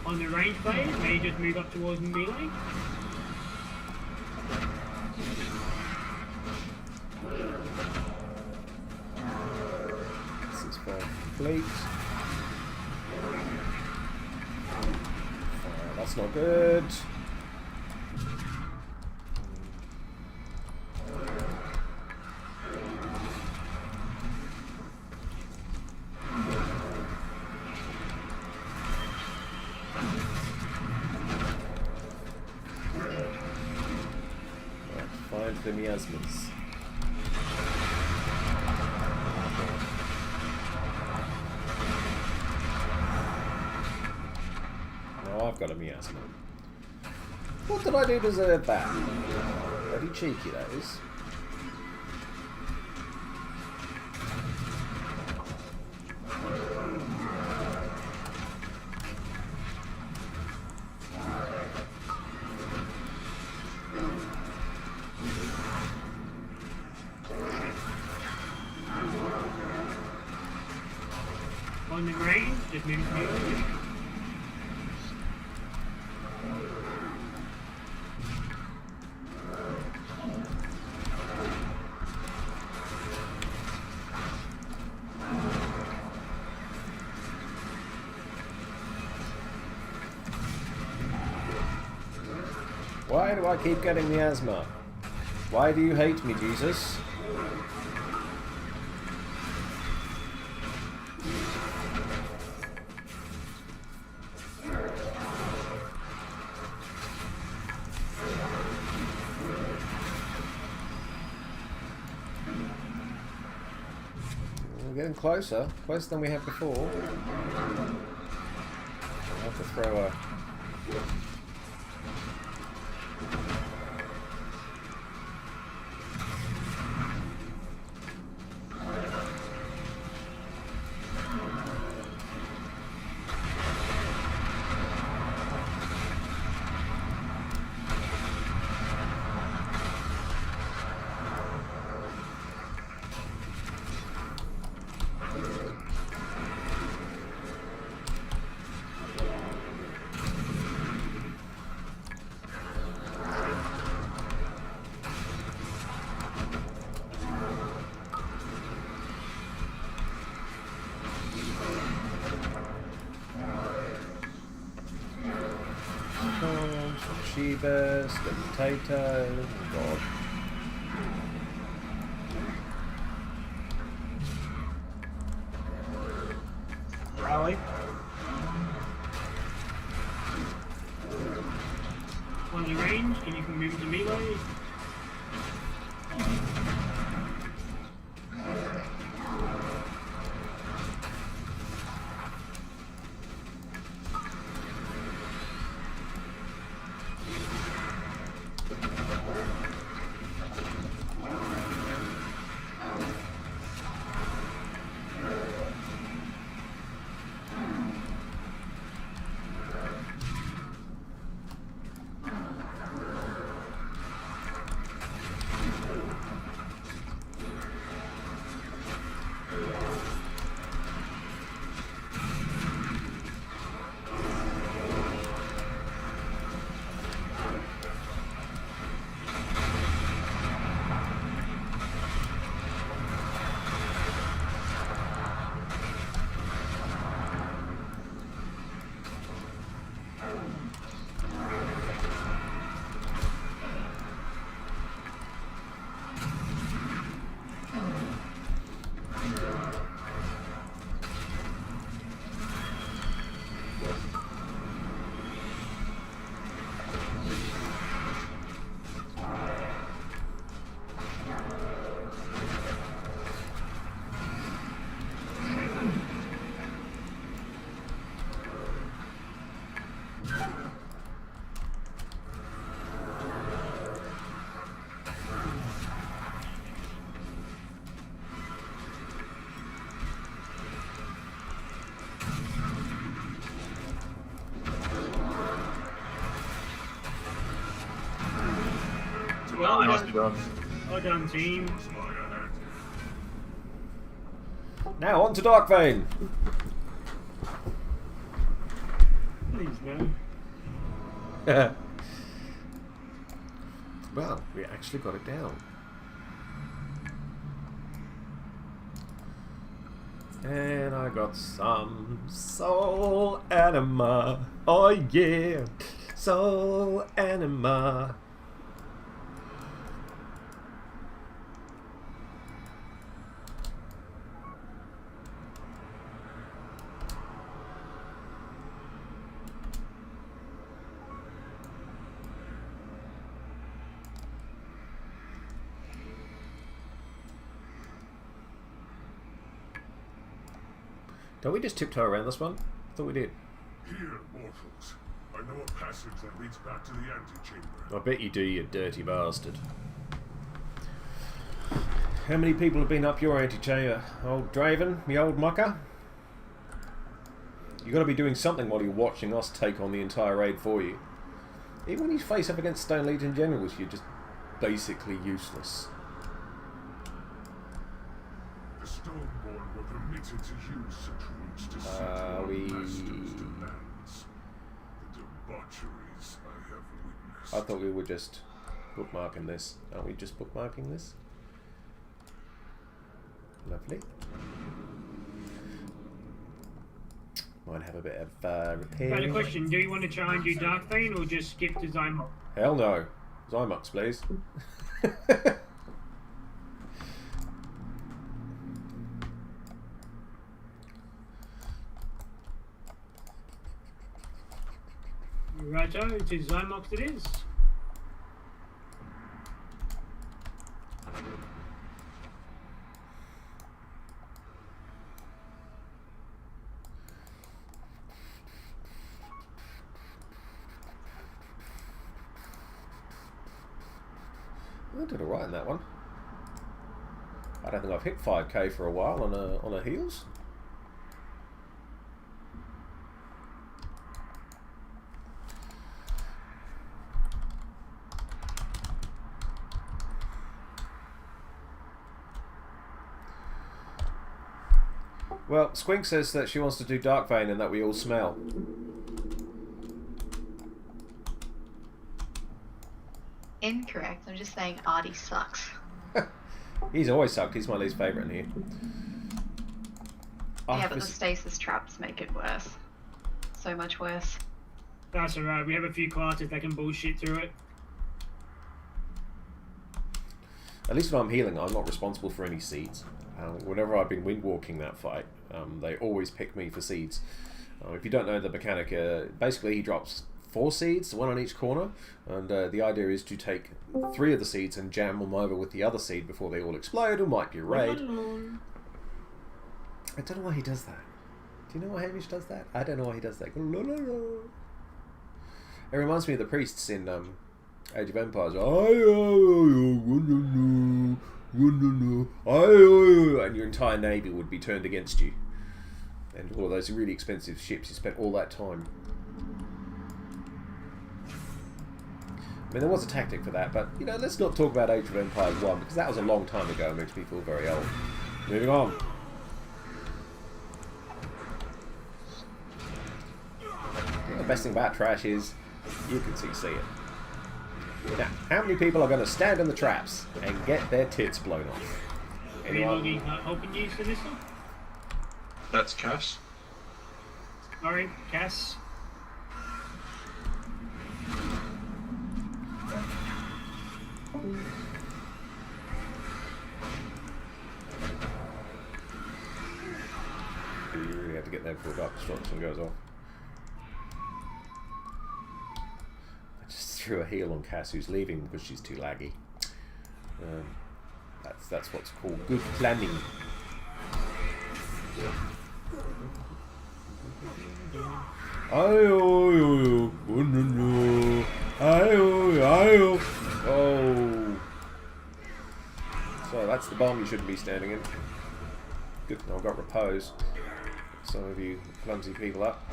On the range players, may just move up towards melee. This is for complete. That's not good. Find the miasmas. Now I've got a miasma. What did I do to deserve that? Bloody cheeky, that is. On the green, just move to me. Why do I keep getting the asthma? Why do you hate me, Jesus? We're getting closer. Closer than we have before. I'll have to throw a... Shebas, the potato, oh god. Rally. On the range, and you can move to melee. Nicely done. Well done, team. Now on to Darkvein. Please no. Well, we actually got it down. And I got some soul anima. Oh yeah, soul anima. Don't we just tiptoe around this one? I thought we did. Here, mortals. I know a passage that leads back to the antechamber. I bet you do, you dirty bastard. How many people have been up your antechamber? Old Draven, the old mucker? You've got to be doing something while you're watching us take on the entire raid for you. Even when you face up against Stone Legion generals, you're just basically useless. The Stoneborn were permitted to few such roots to settle we... our distant lands. The debaucheries I have witnessed. I thought we were just bookmarking this. Aren't we just bookmarking this? Lovely. Might have a bit of repair. Got a question. Do you want to try and do Dark Vein or just skip to Zymok? Hell no. Zymox, please. Righto, to Zymox it is. I did alright in that one. I don't think I've hit 5k for a while on a heals. Well, Squink says that she wants to do Dark Vein and that we all smell. Incorrect. I'm just saying Artie sucks. He's always sucked. He's my least favourite in here. Yeah, but the stasis traps make it worse. So much worse. That's alright. We have a few classes that can bullshit through it. At least when I'm healing, I'm not responsible for any seeds. Whenever I've been windwalking that fight, they always pick me for seeds. If you don't know the mechanic, basically he drops 4 seeds, 1 on each corner, and the idea is to take 3 of the seeds and jam them over with the other seed before they all explode and wipe your raid. I don't know why he does that. Do you know why Hamish does that? I don't know why he does that. It reminds me of the priests in Age of Empires. And your entire navy would be turned against you. And all those really expensive ships, you spent all that time. I mean, there was a tactic for that, but, you know, let's not talk about Age of Empires 1, because that was a long time ago and makes me feel very old. Moving on. The best thing about trash is you can see it. Now, how many people are going to stand in the traps and get their tits blown off? Anyone? Open use for this one? That's Cass. Sorry, Cass. You really have to get there before Dark Destruction goes off. I just threw a heal on Cass, who's leaving because she's too laggy. That's what's called good planning. Oh. So that's the bomb you shouldn't be standing in. Good, I've got repose. Some of you clumsy people up.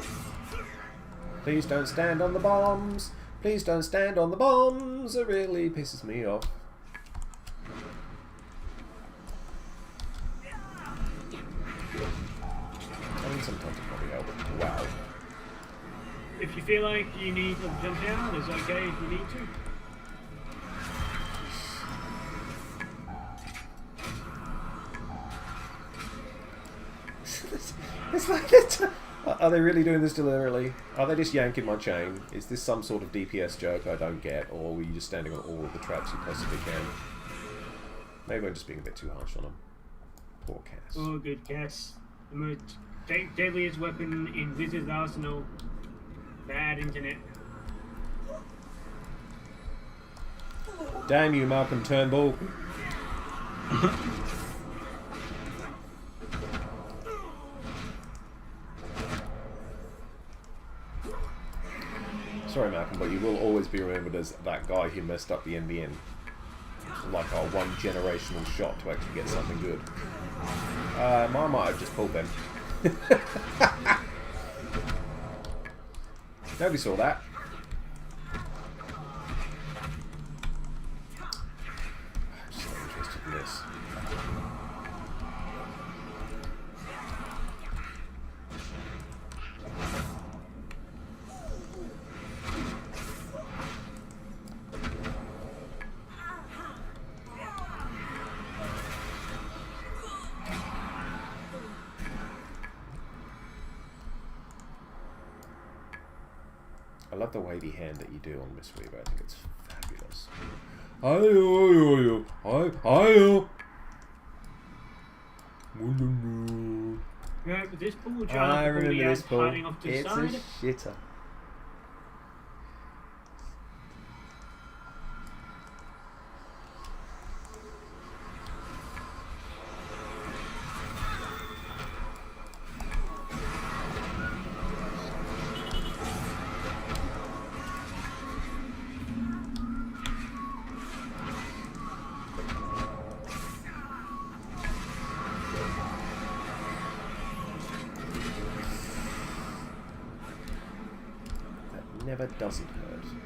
Please don't stand on the bombs. Please don't stand on the bombs. It really pisses me off. I mean, sometimes it probably helps. Wow. If you feel like you need to jump down, it's okay if you need to. It's like it's, are they really doing this deliberately? Are they just yanking my chain? Is this some sort of DPS joke I don't get, or were you just standing on all of the traps you possibly can? Maybe I'm just being a bit too harsh on them. Poor Cass. Oh, good Cass. The most deadliest weapon in Blizzard's arsenal. Bad internet. Damn you, Malcolm Turnbull. Sorry, Malcolm, but you will always be remembered as that guy who messed up the NBN. It's like our one generational shot to actually get something good. Mine might have just pulled them. Nobody saw that. I'm just not interested in this. I love the wavy hand that you do on Miss Weaver. I think it's fabulous. Ayo. This ball jump, I remember this ball. hiding off to the It's a side. shitter. Never doesn't hurt. I'm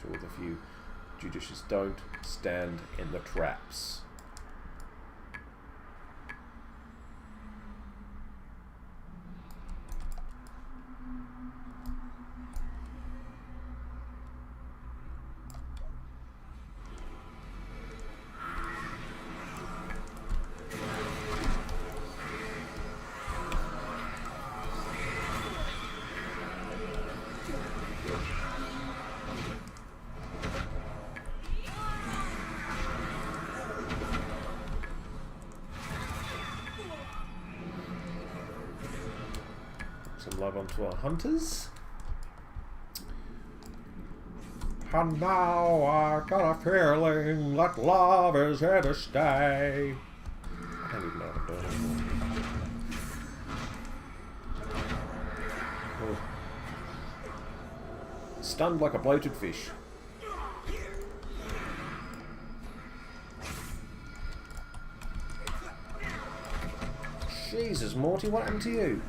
sure the few judicious don't stand in the traps. Some love onto our hunters. And now I got a feeling that love is here to stay. I don't even know what I'm doing anymore. Oh. Stunned like a bloated fish. Jesus, Morty, what happened to you?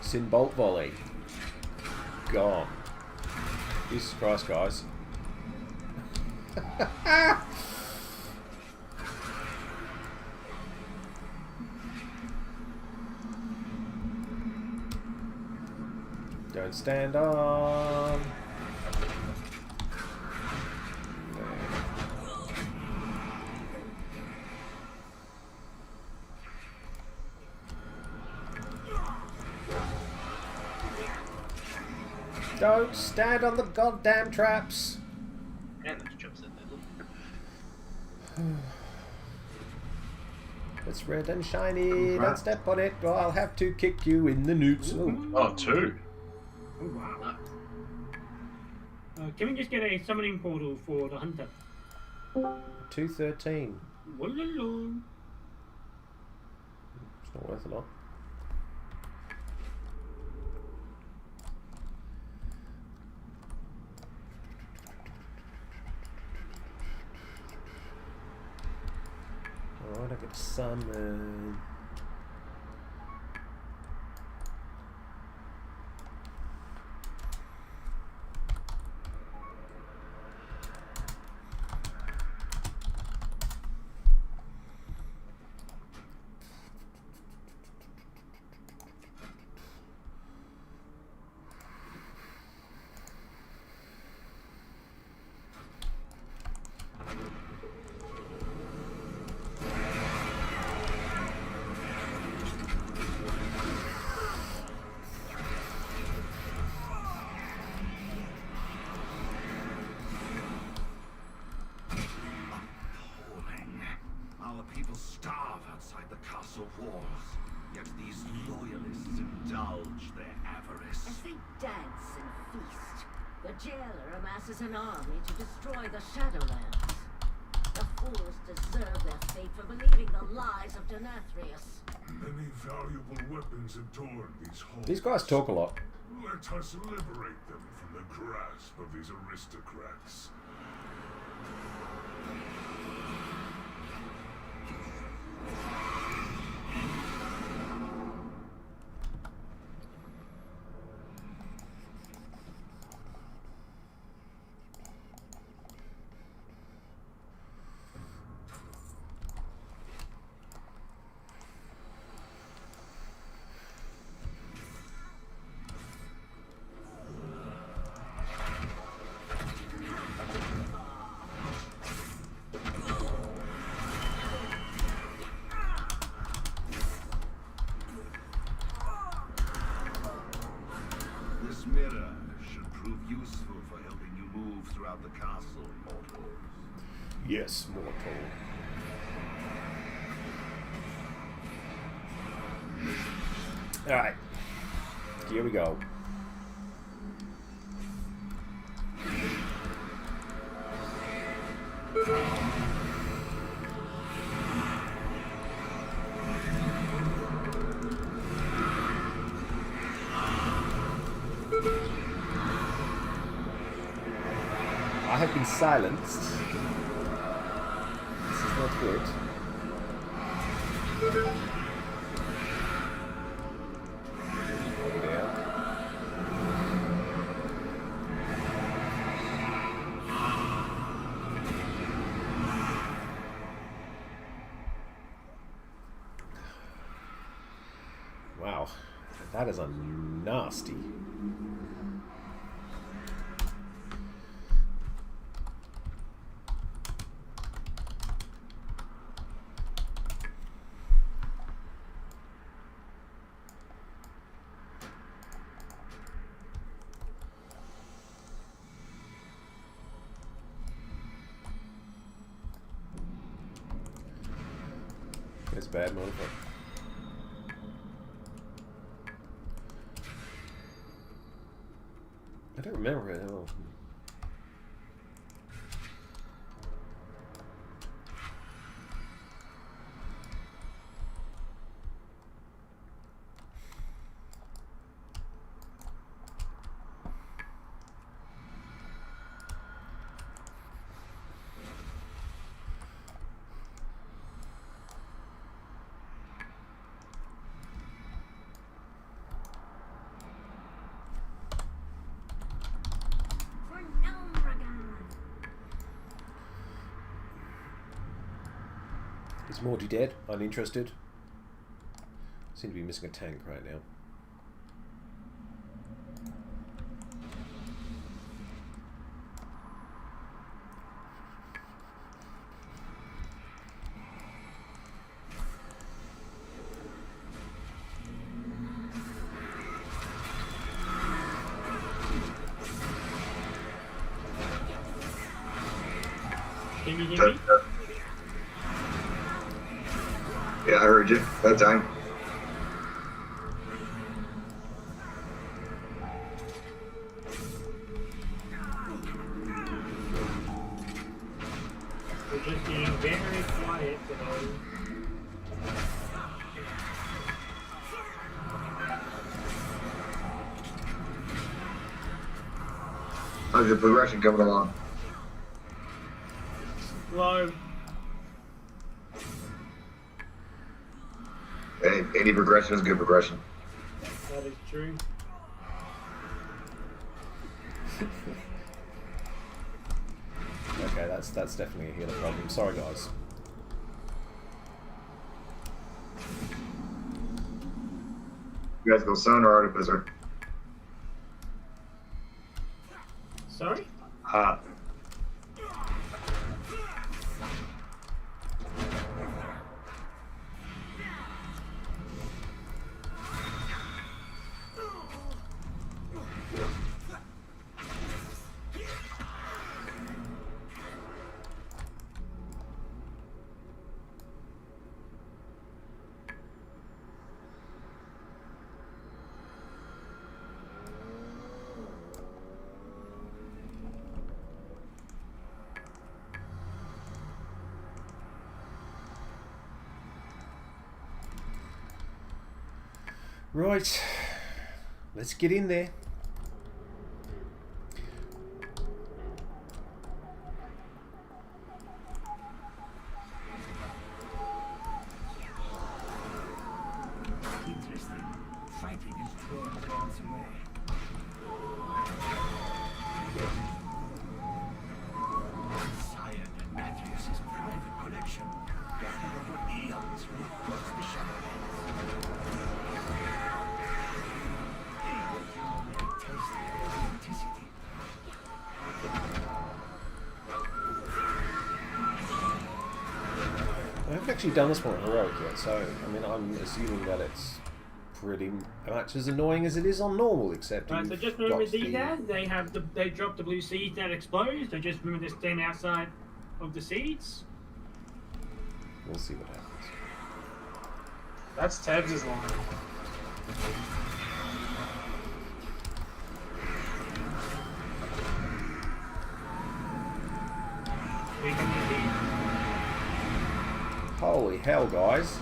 Sin bolt volley. Gone. Jesus Christ, guys. Don't stand on. Don't stand on the goddamn traps. And the jumps in there. It's red and shiny. Don't step on it, or I'll have to kick you in the newts. Oh, 2. Oh, wow. Can we just get a summoning portal for the hunter? 213. Walala. It's not worth a lot. Alright, I get to summon. Our people starve outside the castle walls, yet these loyalists indulge their avarice. As they dance and feast, the jailer amasses an army to destroy the Shadowlands. The fools deserve their fate for believing the lies of Nathrius. Many valuable weapons adorn these halls. These guys talk a lot. Let us liberate them from the grasp of these aristocrats. Yes, mortal. Alright. Here we go. I have been silenced. This is not good. Wow, that is a nasty. It's bad motherfucker. I don't remember it at all. Is Morty dead? Uninterested. Seem to be missing a tank right now. Can you hear me? Yeah, I heard you that time. We're just being very quiet today. How's your progression coming along? Slow. Any progression is good progression. That is true. Okay, that's definitely a healer problem. Sorry, guys. You guys go sun or artificer? Sorry? Right, let's get in there. Interesting. Fighting is torn worlds away. Scion and Nathria's private collection, gathered over eons from across the shadowlands. I haven't actually done this one on Heroic yet, so I mean I'm assuming that it's pretty much as annoying as it is on normal, except Right, so just remember these guys, they drop the blue seeds that explode, so just remember to stand outside of the seeds. We'll see what happens. That's Tabs' line. Holy hell, guys.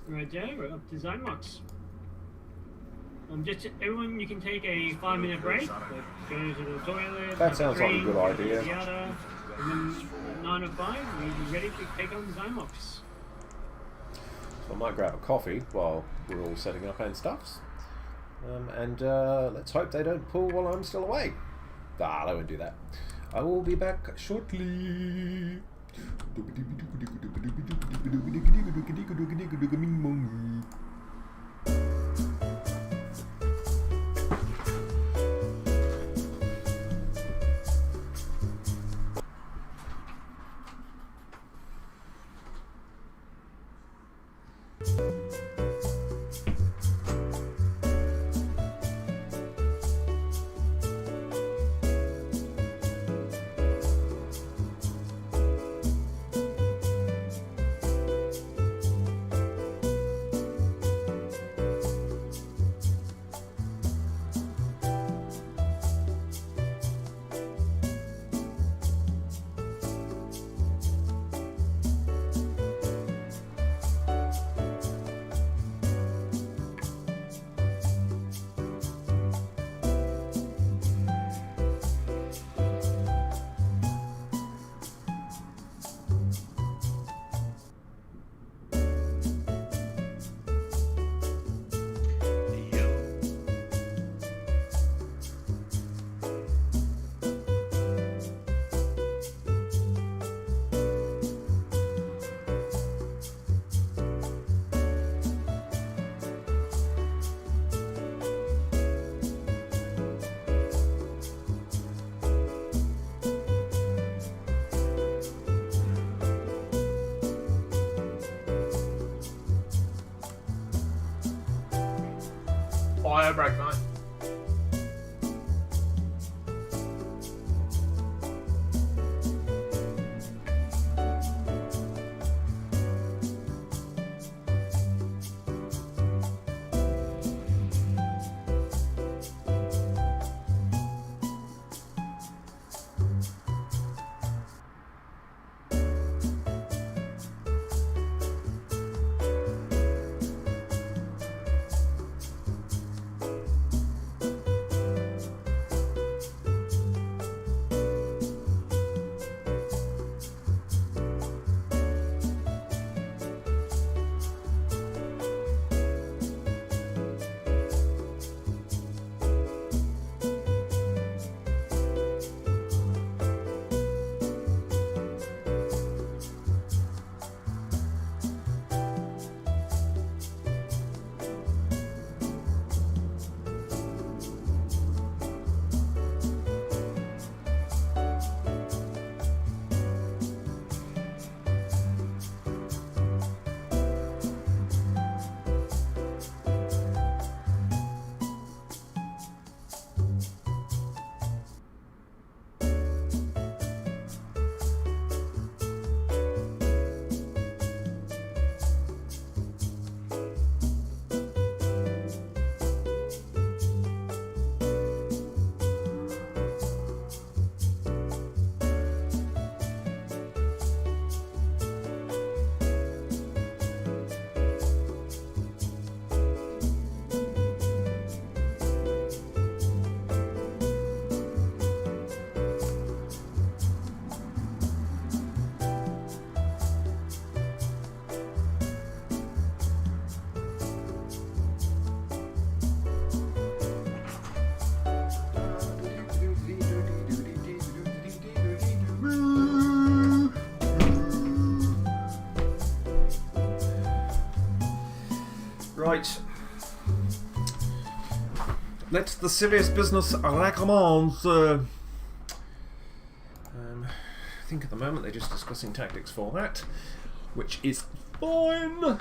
Right there, we're up to zone locks. Just everyone, you can take a 5-minute break. Go to the toilet. That sounds like a good idea. And then at 9:05, we're ready to take on the zone locks. So I might grab a coffee while we're all setting up and stuffs. And let's hope they don't pull while I'm still away. Ah, they won't do that. I will be back shortly. Fire break, mate. Right. Let the serious business recommence. I think at the moment they're just discussing tactics for that, which is fine.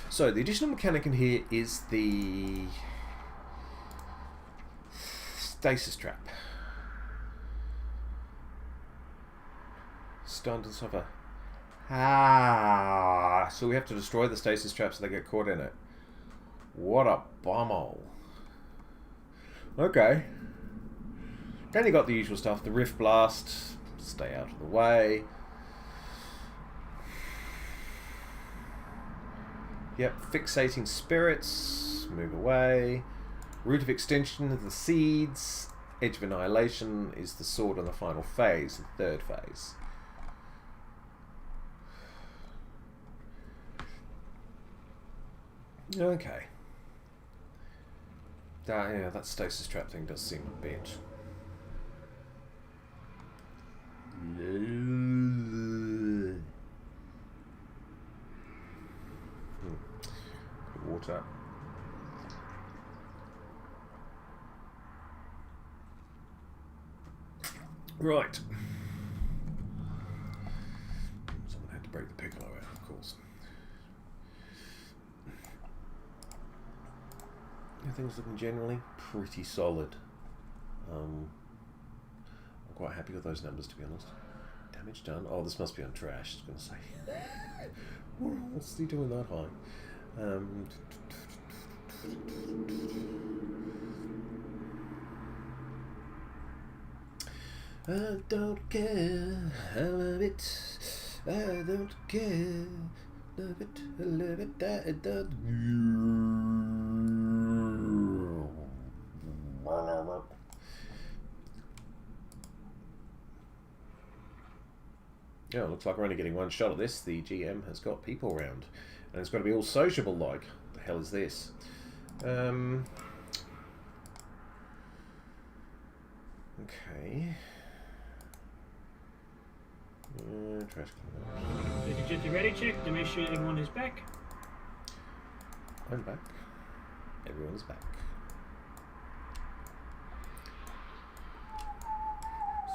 So the additional mechanic in here is the stasis trap. Stunned and suffer. So we have to destroy the stasis trap so they get caught in it. What a bumhole. Okay. Then you got the usual stuff. The Rift Blast. Stay out of the way. Yep. Fixating Spirits. Move away. Root of Extinction of the Seeds. Edge of Annihilation is the sword on the final phase, the third phase. Okay. Yeah, that stasis trap thing does seem a bit. Put water. Right. Someone had to break the piccolo out, of course. Everything's looking generally pretty solid. I'm quite happy with those numbers, to be honest. Damage done. Oh, this must be on trash, I was going to say. What's he doing that high? I don't care, I love it. I don't care, love it, I love it, I don't. Yeah, looks like we're only getting one shot at this. The GM has got people around, and it's got to be all sociable like. What the hell is this? Okay. Trash can. This is just a ready check to make sure everyone is back. I'm back. Everyone's back.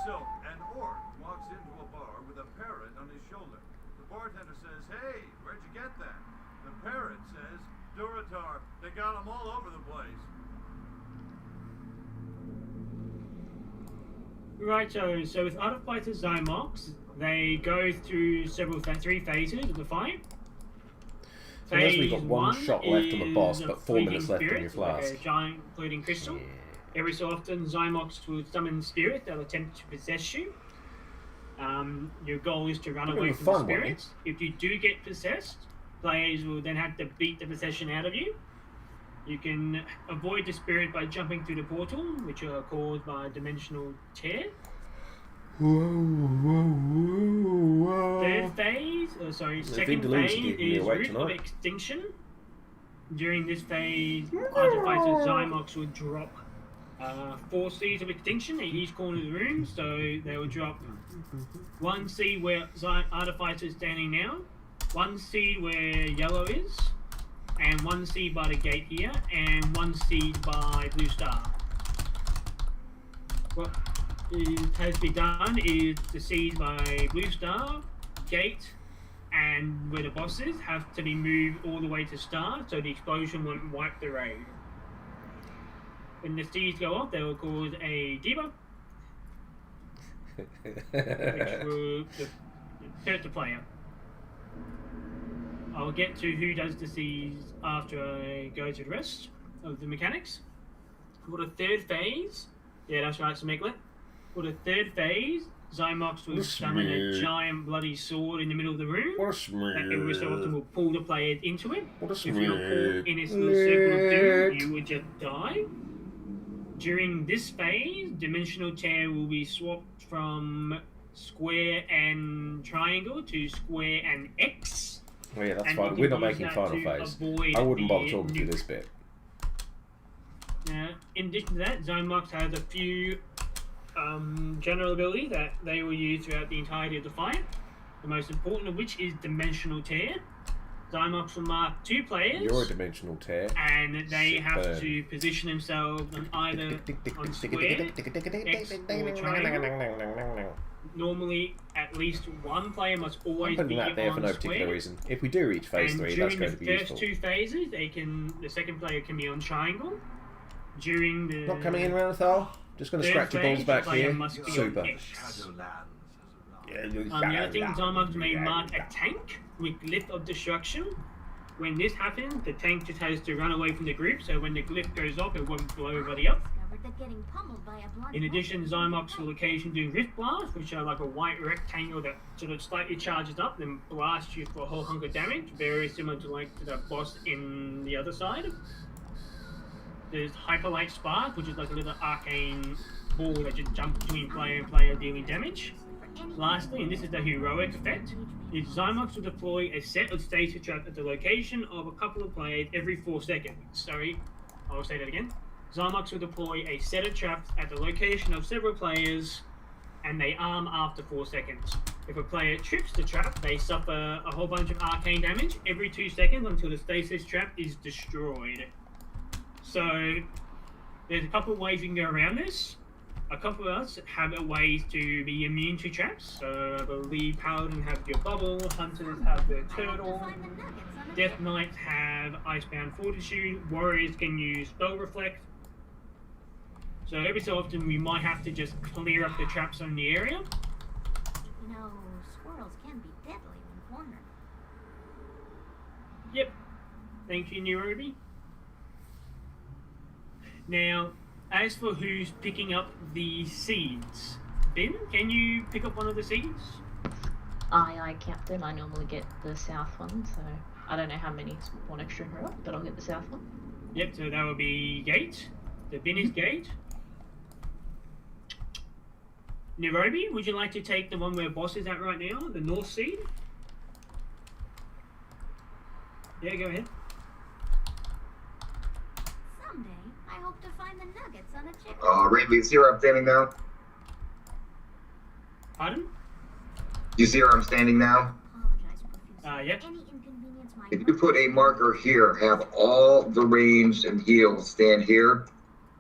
So, an orc walks into a bar with a parrot on his shoulder. The bartender says, "Hey, where'd you get that?" The parrot says, "Duratar, they got them all over the place." Right, so with other fighters Zymox, they go through three phases of the fight. So as we've got one shot left on the boss, but 4 minutes left on your Like flask. a giant floating crystal. Yeah. Every so often, Zymox will summon spirit that will attempt to possess you. Your goal is to run away from the spirits. If you do get possessed, players will then have to beat the possession out of you. You can avoid the spirit by jumping through the portal, which are caused by dimensional tear. Third phase, second phase is Root of Extinction. During this phase, other fighters Zymox will drop 4 seeds of extinction in each corner of the room, so they will drop 1 seed where Artificer is standing now, 1 seed where yellow is, and 1 seed by the gate here, and 1 seed by Blue Star. What has to be done is the seeds by Blue Star, gate, and where the boss is have to be moved all the way to Star, so the explosion won't wipe the raid. When the seeds go off, they will cause a debuff, which will hurt the player. I'll get to who does the seeds after I go to the rest of the mechanics. For the third phase, yeah, that's right, Smeglet. For the third phase, Zymox will summon a giant bloody sword in the middle of the room. That every so often will pull the players into it. If you're caught in its little circle of doom, you will just die. During this phase, Dimensional Tear will be swapped from square and triangle to square and X. Oh yeah, that's fine. We're not making final phase. I wouldn't bother talking through this bit. In addition to that, Zymox has a few general ability that they will use throughout the entirety of the fight. The most important of which is Dimensional Tear. Zymox will mark 2 players. You're a dimensional tear. And they Shit have burn. to position themselves on either on square, X, or triangle. Normally, at least one player must always I'm be putting that there for on no particular square. reason. If we do reach phase And 3, that's during going the to be first useful. 2 phases, the second player can be on triangle. During the Not coming in, Ranathal? Just going to third scratch your balls phase, back the player here. must be Super. on X. Shadowlands Yeah, The other thing, Zymox may mark a tank with Glyph of Destruction. When this happens, the tank just has to run away from the group, so when the glyph goes off, it won't blow everybody up. In addition, Zymox will occasionally do Rift Blast, which are like a white rectangle that sort of slightly charges up, then blasts you for a whole hunk of damage, very similar to like to the boss in the other side. There's Hyperlight Spark, which is like a little arcane ball that just jumps between player and player, dealing damage. Lastly, and this is the heroic effect, is Zymox will deploy a set of stasis traps at the location of a couple of players every 4 seconds. Sorry, I'll say that again. Zymox will deploy a set of traps at the location of several players, and they arm after 4 seconds. If a player trips the trap, they suffer a whole bunch of arcane damage every 2 seconds until the stasis trap is destroyed. So, there's a couple of ways you can go around this. A couple of us have ways to be immune to traps. So I believe Paladin have your bubble, Hunters have their turtle, Death Knights have Icebound Fortitude, Warriors can use Spell Reflect. So every so often we might have to just clear up the traps on the area. You know, squirrels can be deadly when cornered. Yep. Thank you, Nairobi. Now, as for who's picking up the seeds, Ben, can you pick up one of the seeds? I count them. I normally get the south one, so I don't know how many one extra in row, but I'll get the south one. Yep, so that will be Gate. The bin is Gate. Nairobi, would you like to take the one where Boss is at right now, the North Seed? Yeah, go ahead. Someday, I hope to find the nuggets on a chicken. Ridley, see where I'm standing now? Pardon? You see where I'm standing now? Apologize profusely. Yep. Any inconvenience my If you put a marker here, have all the ranged and heals stand here,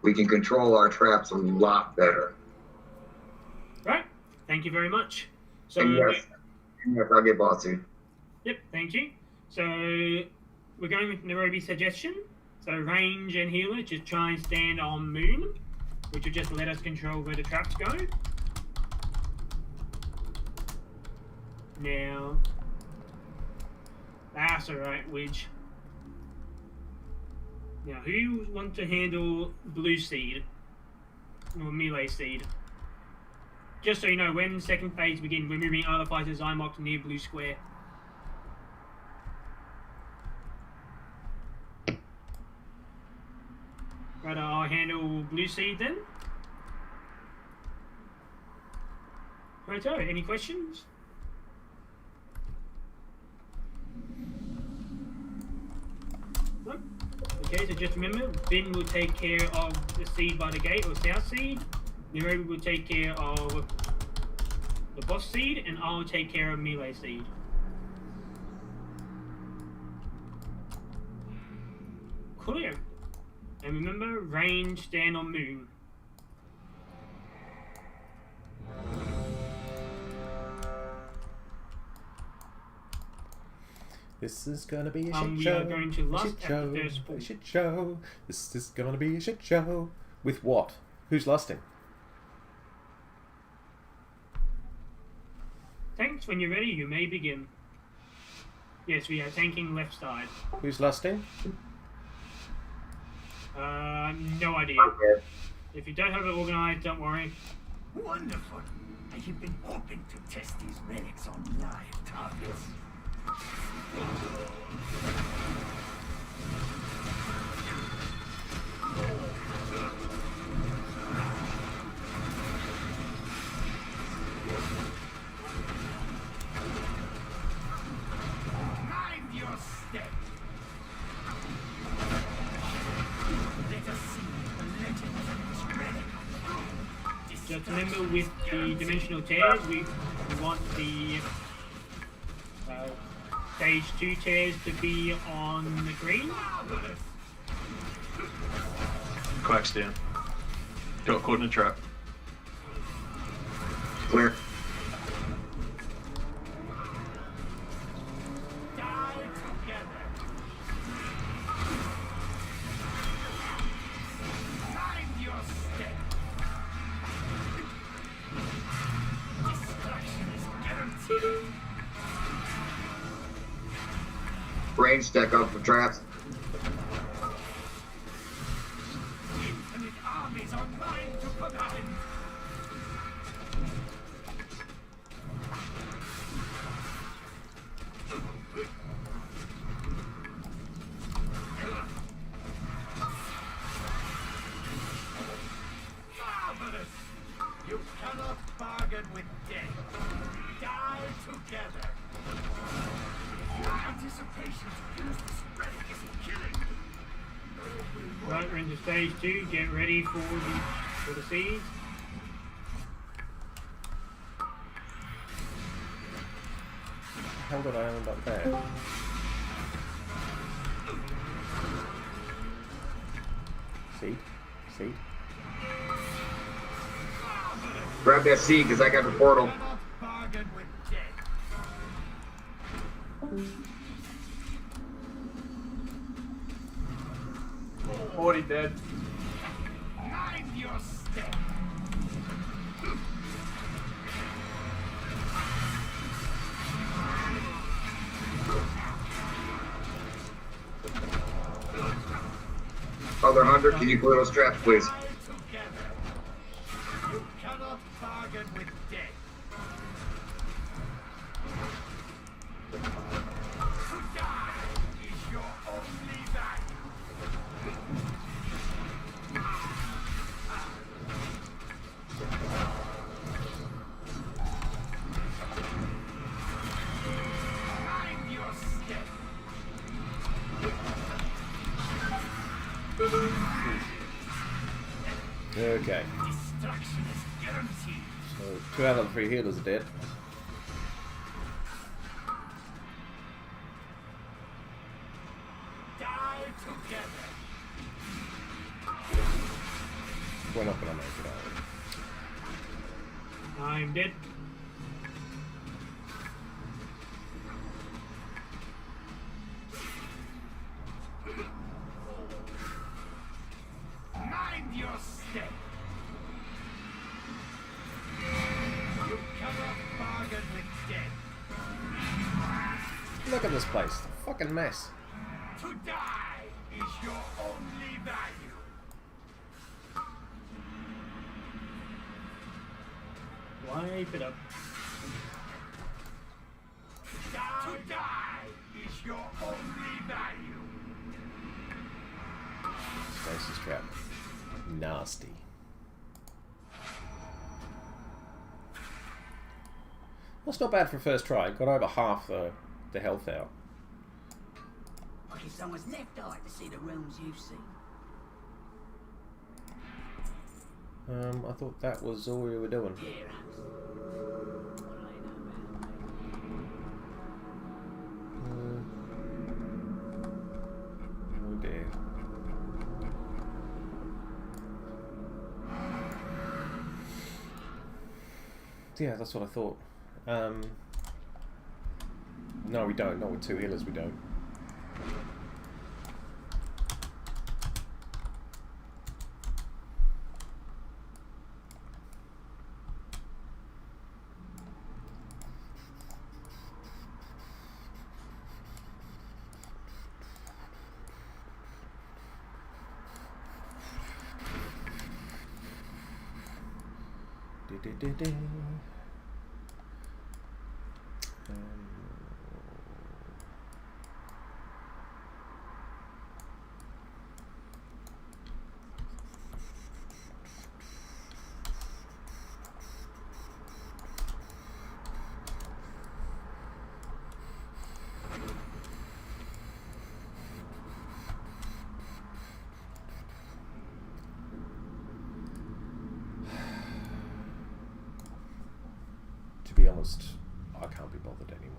we can control our traps a lot better. Right. Thank you very much. So, And yes, I'll get bossy. Yep, thank you. So, we're going with Nairobi's suggestion. So, range and healer, just try and stand on Moon, which will just let us control where the traps go. Now, that's alright, Widge. Now, who wants to handle Blue Seed? Or Melee Seed? Just so you know, when second phase begins, we're moving other fighters Zymox near Blue Square. Right, I'll handle Blue Seed then. Righto, any questions? No? Okay, so just remember, Finn will take care of the seed by the gate, or South Seed. Nairobi will take care of the Boss Seed, and I'll take care of Melee Seed. Coolio. And remember, range, stand on Moon. This is gonna be a shit We show. are going to lust shit at show. the first pool. A shit show. This is gonna be a shit show. With what? Who's lusting? Tanks, when you're ready, you may begin. Yes, we are tanking left side. Who's lusting? No idea. If you don't have it organized, don't worry. Wonderful. I have been hoping to test these relics on live targets. Mind your step. Let us see the legend of this relic. So just remember with the dimensional chairs, we want the stage 2 chairs to be on the green. Quack's down. Got caught in a trap. Clear. Range stack up for traps. Infinite armies are mine to command. Marvelous! You cannot bargain with death. Die together. Anticipation to use this relic is killing. Right, we're into stage 2. Get ready for the siege. How did I end up there? Seed? Seed? Grab that seed because I got the portal. Cannot bargain with death. 40 dead. Mind your step. Other 100, can you clear those traps, please? Die together. You cannot bargain with death. To die is your only value. Mind your step. Okay. Destruction is guaranteed. So 2 out of the 3 healers are dead. Die together. We're not gonna make it out. I'm dead. Mind your step. You cannot bargain with death. Look at this place. It's a fucking mess. To die is your only value. Wipe it up. To die is your only value. Stasis trap. Nasty. That's not bad for a first try. Got over half the health out. Like if someone's left eye to see the realms you've seen. I thought that was all we were doing. Oh dear. Yeah, that's what I thought. No, we don't. Not with 2 healers, we don't. be bothered anymore.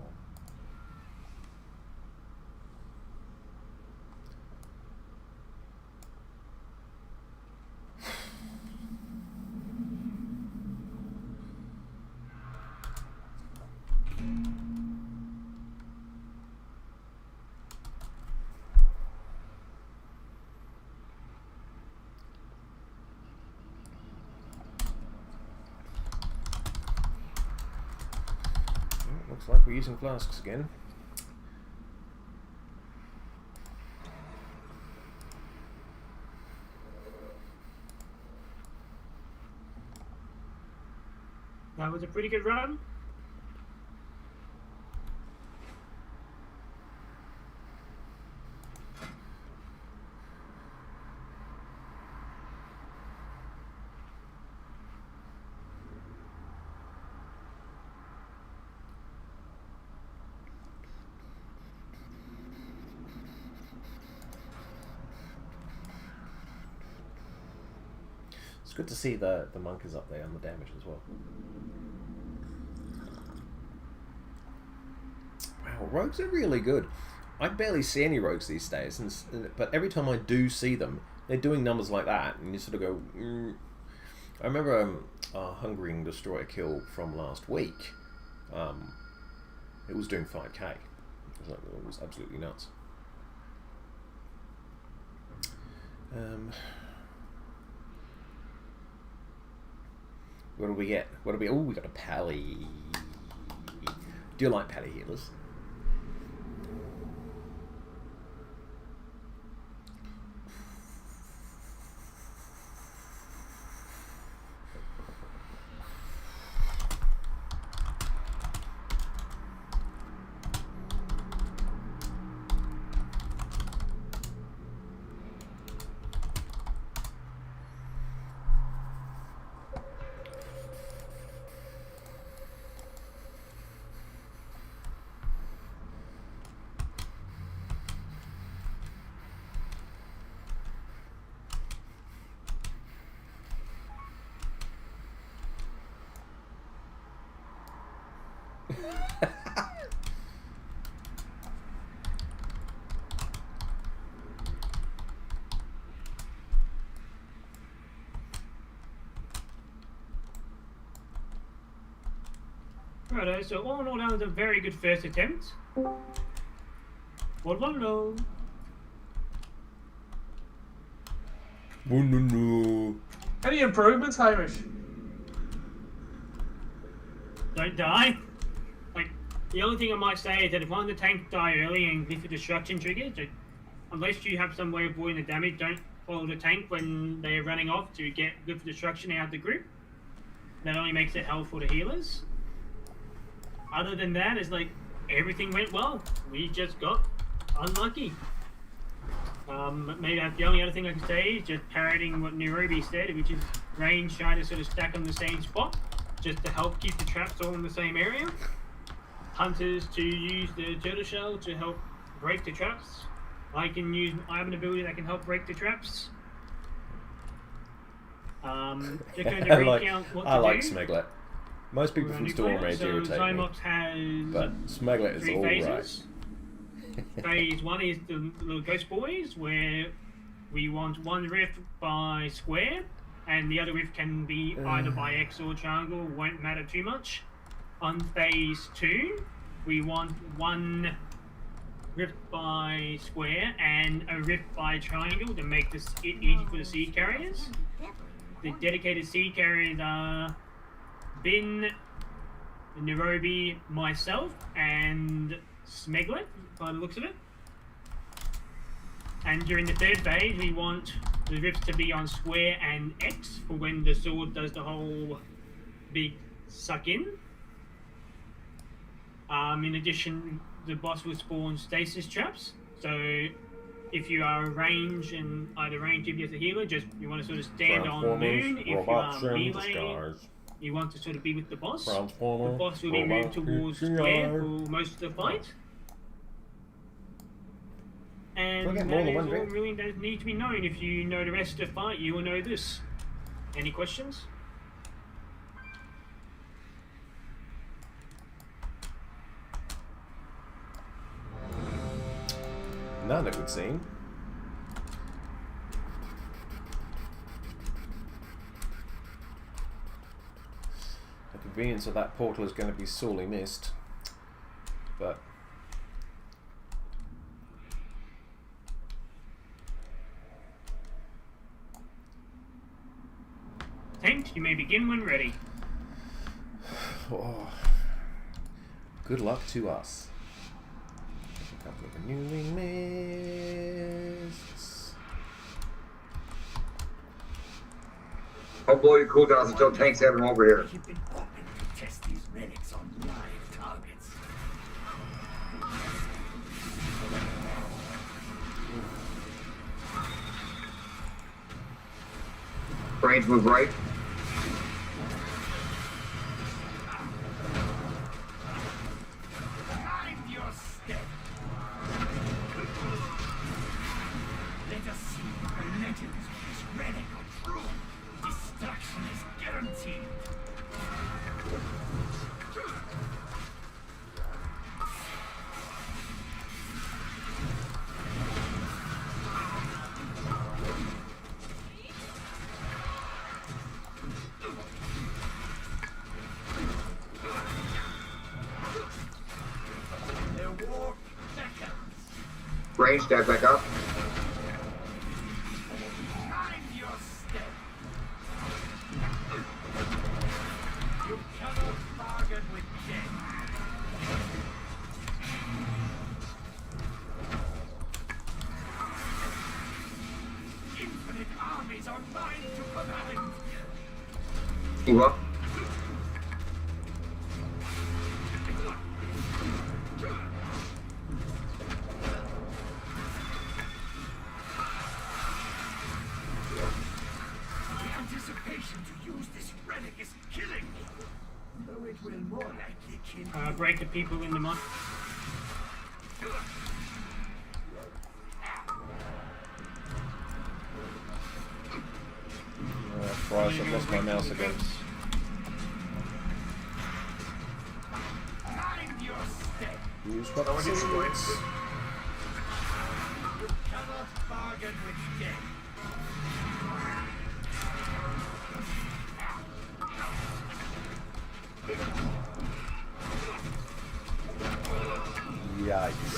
Looks like we're using flasks again. That was a pretty good run. It's good to see the monkeys up there and the damage as well. Wow, rogues are really good. I barely see any rogues these days, but every time I do see them, they're doing numbers like that, and you sort of go... I remember our Hungering Destroyer kill from last week. It was doing 5k. It was absolutely nuts. What do we get? What do we... Oh, we got a pally. Do you like pally healers? Righto, so all in all, that was a very good first attempt. Well done, no. Oh, no. Any improvements, Hamish? Don't die. Like, the only thing I might say is that if one of the tanks die early and glyph of destruction triggers, unless you have some way of avoiding the damage, don't follow the tank when they're running off to get glyph of destruction out of the group. That only makes it hell for the healers. Other than that, it's like everything went well. We just got unlucky. Maybe that's the only other thing I can say is just parroting what Nairobi said, which is range trying to sort of stack on the same spot, just to help keep the traps all in the same area. Hunters to use the turtle shell to help break the traps. I have an ability that can help break the traps. Just going to recount what to do. I like Smeglet. Most people from Storm Age irritate me, Zymox has but Smeglet is 3 all phases. right. Phase 1 is the little ghost boys, where we want one rift by square, and the other rift can be either by X or triangle, won't matter too much. On phase 2, we want one rift by square and a rift by triangle to make this easy for the seed carriers. The dedicated seed carriers are Bin, Nairobi, myself, and Smeglet, by the looks of it. And during the third phase, we want the rifts to be on square and X for when the sword does the whole big suck in. In addition, the boss will spawn stasis traps. So if you are range and either range if you're a healer, you want to sort of stand on moon. If you are melee, you want to sort of be with the boss. The boss will be moved towards square for most of the fight. And that is all really that needs to be known. If you know the rest of the fight, you will know this. Any questions? None, it would seem. The convenience of that portal is going to be sorely missed. But Saint, you may begin when ready. oh, good luck to us. A couple of renewing mists. Don't blow your cooldowns until tanks have them over here. You've been hoping to test these relics on live targets. Range move right. Mind your step. Let us see if the legends of this relic are true. Destruction is guaranteed. Their war beckons. Range, stack back up. Mind your step. You cannot bargain with death. Infinite armies are mine to command. Move up. The anticipation to use this relic is killing me. Though it will more likely kill me. Break the people in the mod. Christ, I've lost my mouse again. Mind your step. Use what seeds. You cannot bargain with death. Yikes.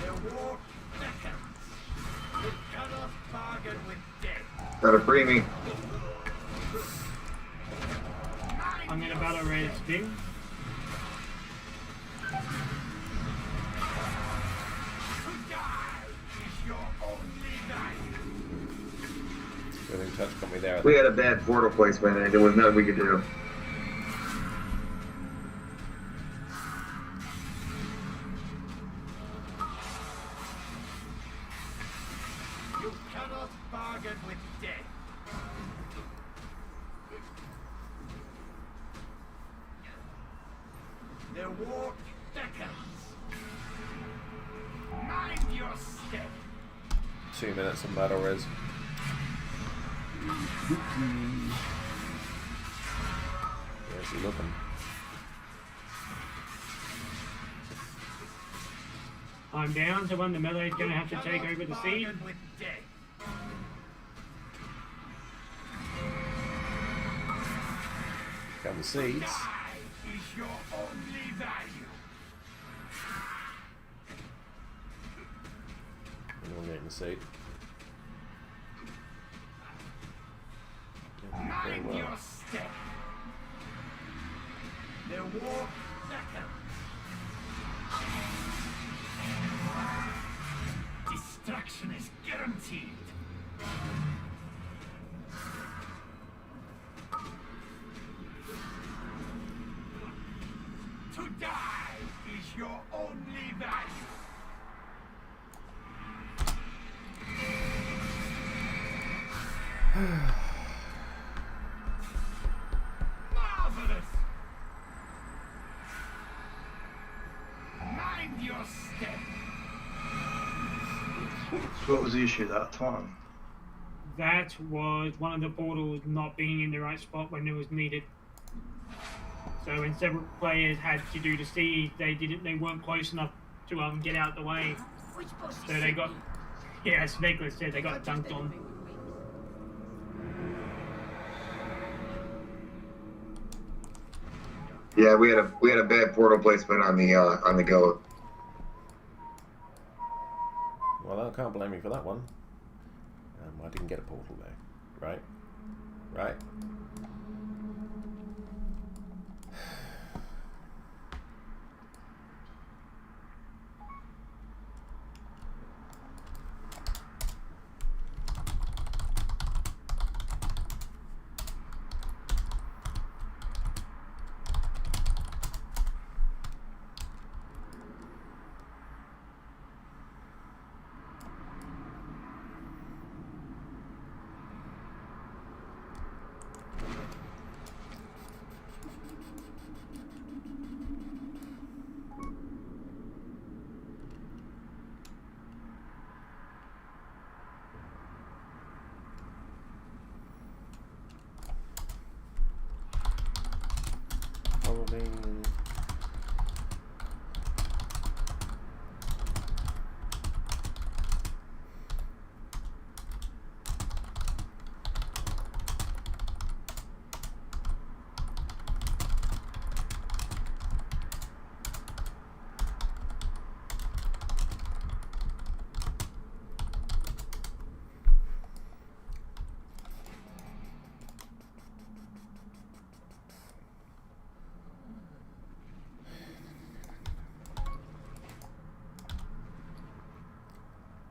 Their war beckons. You cannot bargain with death. Gotta free me. I'm gonna battle Red Sting. To die is your only value. Withering touch got me there. We had a bad portal placement and there was nothing we could do. You cannot bargain with death. Their war beckons. Mind your step. 2 minutes of battle res. Where's he looking? I'm down to one. The melee's gonna have to take over the seed. Bargain with death. Come the seeds. Die is your only value. Anyone getting the seed? Very Mind well. your step. Their war beckons. Destruction is guaranteed. To die is your only value. Marvelous. Mind your step. What was the issue that time? That was one of the portals not being in the right spot when it was needed. So when several players had to do the siege, they weren't close enough to get out the way. So they got, yeah, as Nicholas said, they got dunked on. Yeah, we had a bad portal placement on the go. Well, I can't blame you for that one. I didn't get a portal there. Right? Right? Holding.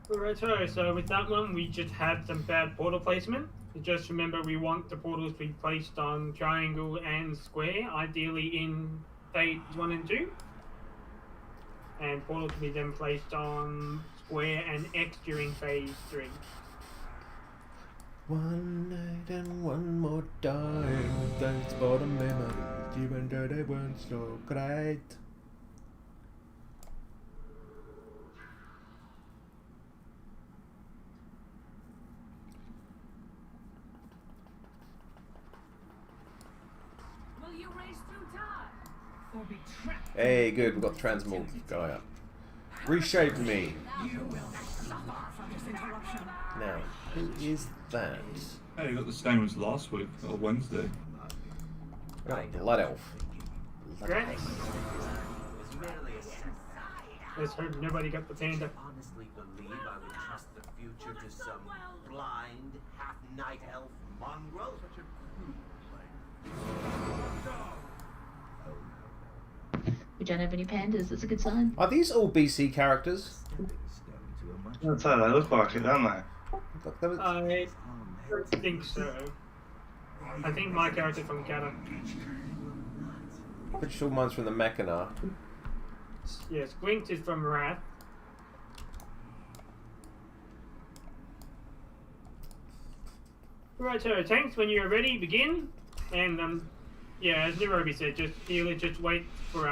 Righto, so with that one, we just had some bad portal placement. Just remember, we want the portals to be placed on triangle and square, ideally in phase 1 and 2. And portal to be then placed on square and X during phase 3. One night and one more time. Thanks for the memories, even though they weren't so great. Hey, good, we've got the transmog guy up. Reshape me. Now, who is that? Hey, you got the same as last week, or Wednesday. Right, Blood Elf. Great. Let's hope nobody got the panda. Honestly believe I would trust the future to some blind, half-night elf mongrel? Such a We don't have any pandas, that's a good sign. Are these all BC characters? That's how they look like it, don't they? I don't think so. I think my character's from Kata. Pretty sure mine's from the Mechana. Yes, Glint is from Wrath. Right, so tanks, when you're ready, begin. And yeah, as Nairobi said, just wait for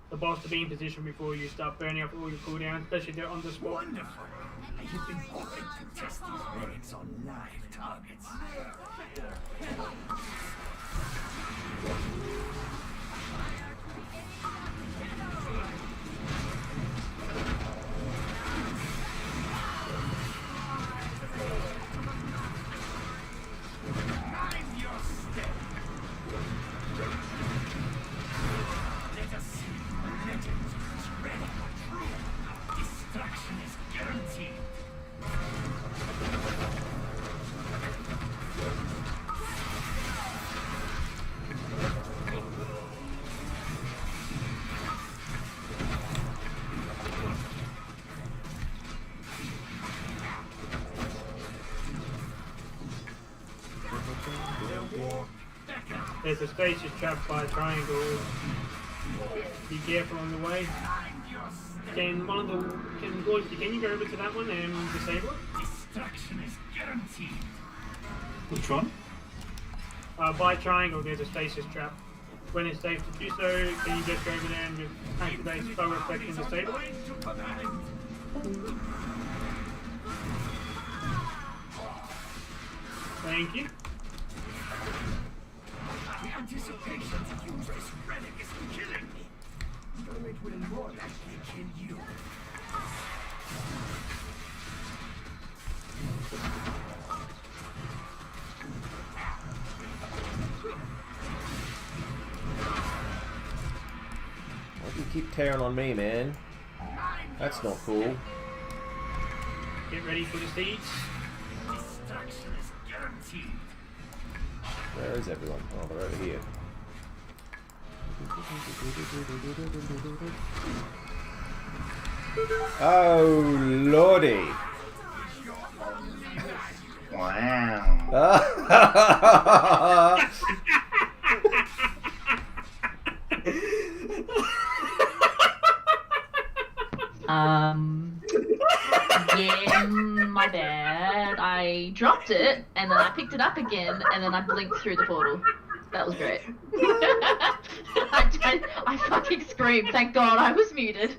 the boss to be in position before you start burning up all your cooldowns, especially if they're on the spot. wonderful. You've been ordered to test these relics on live targets. There's a space is trapped by a triangle. Be careful on the way. Can you go over to that one and disable it? Destruction is guaranteed. Which one? By triangle, there's a stasis trap. When it's safe to do so, can you just go over there and just activate spell reflect and disable it? Thank you. The anticipation to use this relic is killing me. Though it will more likely kill you. Why do you keep tearing on me, man? That's not cool. Get ready for the siege. Destruction is guaranteed. Where is everyone? Oh, they're over here. Oh, lordy. Wow. Yeah, my bad. I dropped it, and then I picked it up again, and then I blinked through the portal. That was great. I fucking screamed. Thank God I was muted.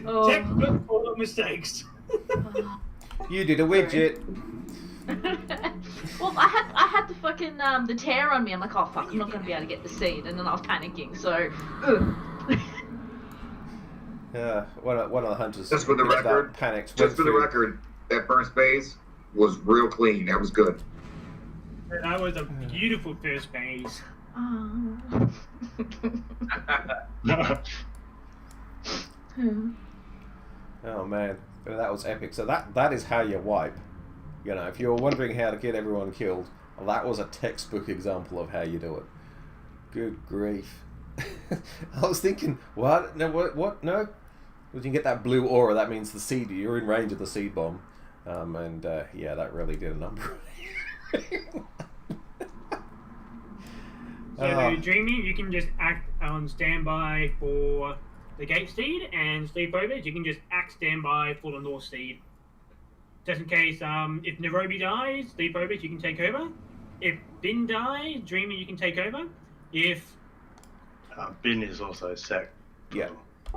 Oh. Textbook portal mistakes. You did a widget. Well, I had the fucking the tear on me. I'm like, oh fuck, I'm not gonna be able to get the seed, and then I was panicking. So. One of the hunters. Just for the record, panicked. Just for the record, that first phase was real clean. That was good. That was a beautiful first phase. Oh man, that was epic. So that is how you wipe. You know, if you're wondering how to get everyone killed, that was a textbook example of how you do it. Good grief. I was thinking, what? No, what? No? When you get that blue aura, that means the seed. You're in range of the seed bomb, and yeah, that really did a number. So, Dreamy, you can just act on standby for the gate seed, and Sleepovers, you can just act standby for the north seed. Just in case, if Nairobi dies, Sleepovers, you can take over. If Bin dies, Dreamy, you can take over. If Bin is also sec. Yeah,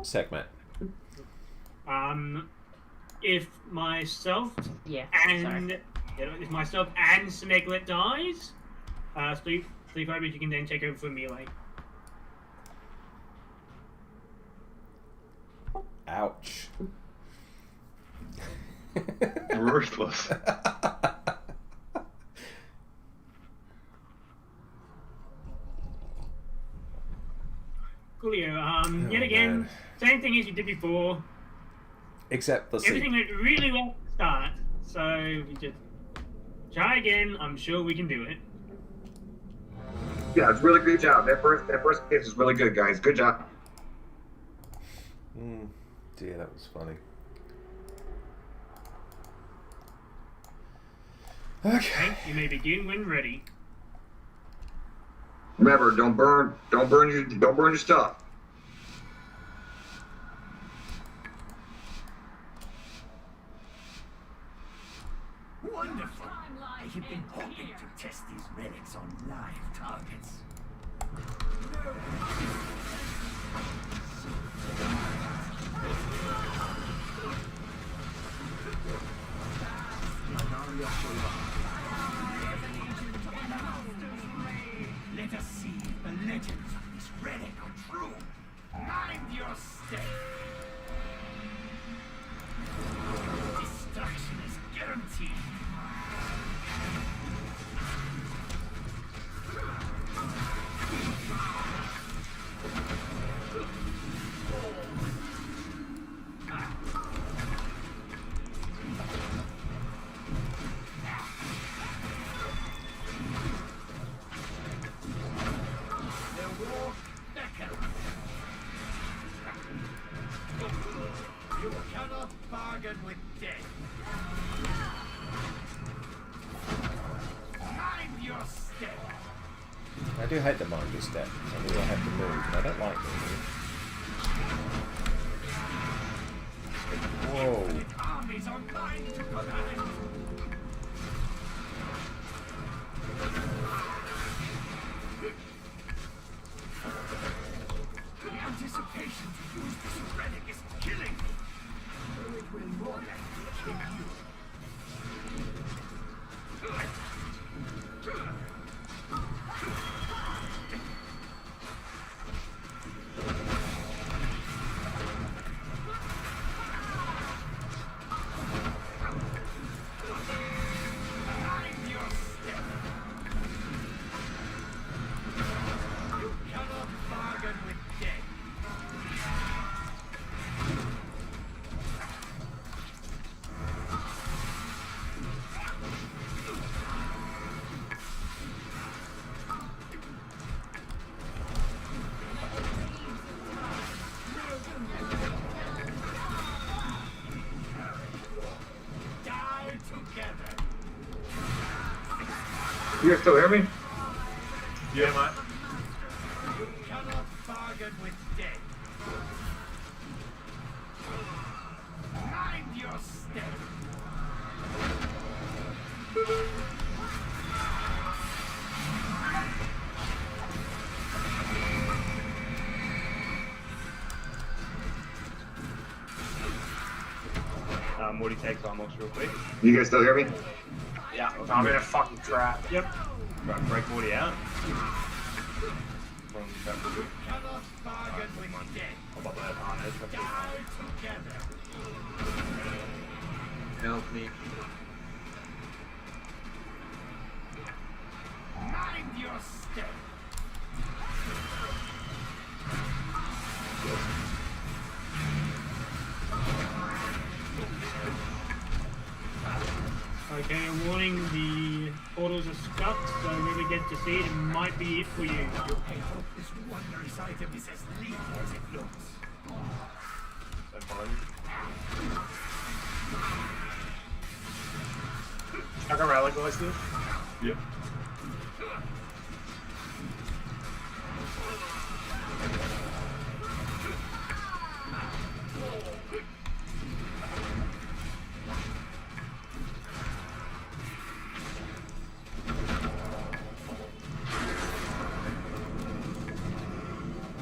sec, mate. If myself and Smeglet dies, Sleepovers, you can then take over for melee. Ouch. Ruthless. Coolio. Yet again, same thing as you did before. Except the Everything went really well at the start, so we just try again. I'm sure we can do it. Yeah, it's really good job. That first case is really good, guys. Good job. Dear, that was funny. Okay. You may begin when ready. Remember, don't burn your stuff. Wonderful. I have been hoping to test these relics on live targets. Let us see if the legends of this relic are true. Mind your step. Destruction is guaranteed. You cannot bargain with death. Mind your step. I do hate the mind your step. I mean, I have to move, but I don't like moving. Whoa. Armies are mine to command. The anticipation to use this relic is killing me. Though it will more likely kill you. You guys still hear me? Yeah, mate. You cannot bargain with death. Mind your step. Morty takes Armox real quick. You guys still hear me? Yeah, I'm in a fucking trap. Yep. Right, break Morty out. Wrong trap real quick. Cannot bargain with death. How about that? Oh, no, that's Die together. Help me. Mind your step. Okay, warning, the portals are scuffed, so whoever gets to see it, it might be it for you. I hope this wondrous item is as lethal as it looks. So fun. I can rally guys this. Yep.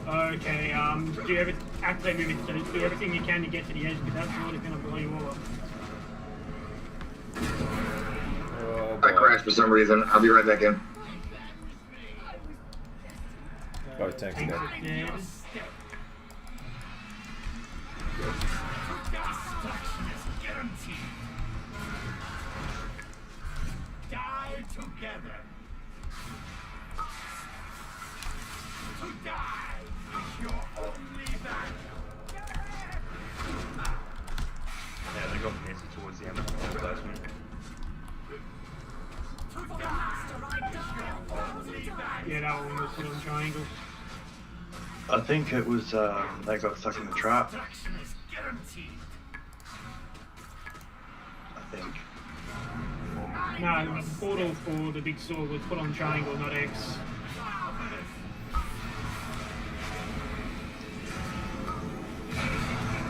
Okay, activate movement, so do everything you can to get to the edge, because that's what is going to blow you all up. Oh, I crashed for some reason. I'll be right back in. Both tanks are dead. Dead. Destruction is guaranteed. Die together. To die is your only value. Yeah, they got messy towards the end of the placement. To die is your only value. Yeah, that one was put on triangle. I think it was, they got stuck in the trap, Destruction is guaranteed. I think. No, the portal for the big sword was put on triangle, not X.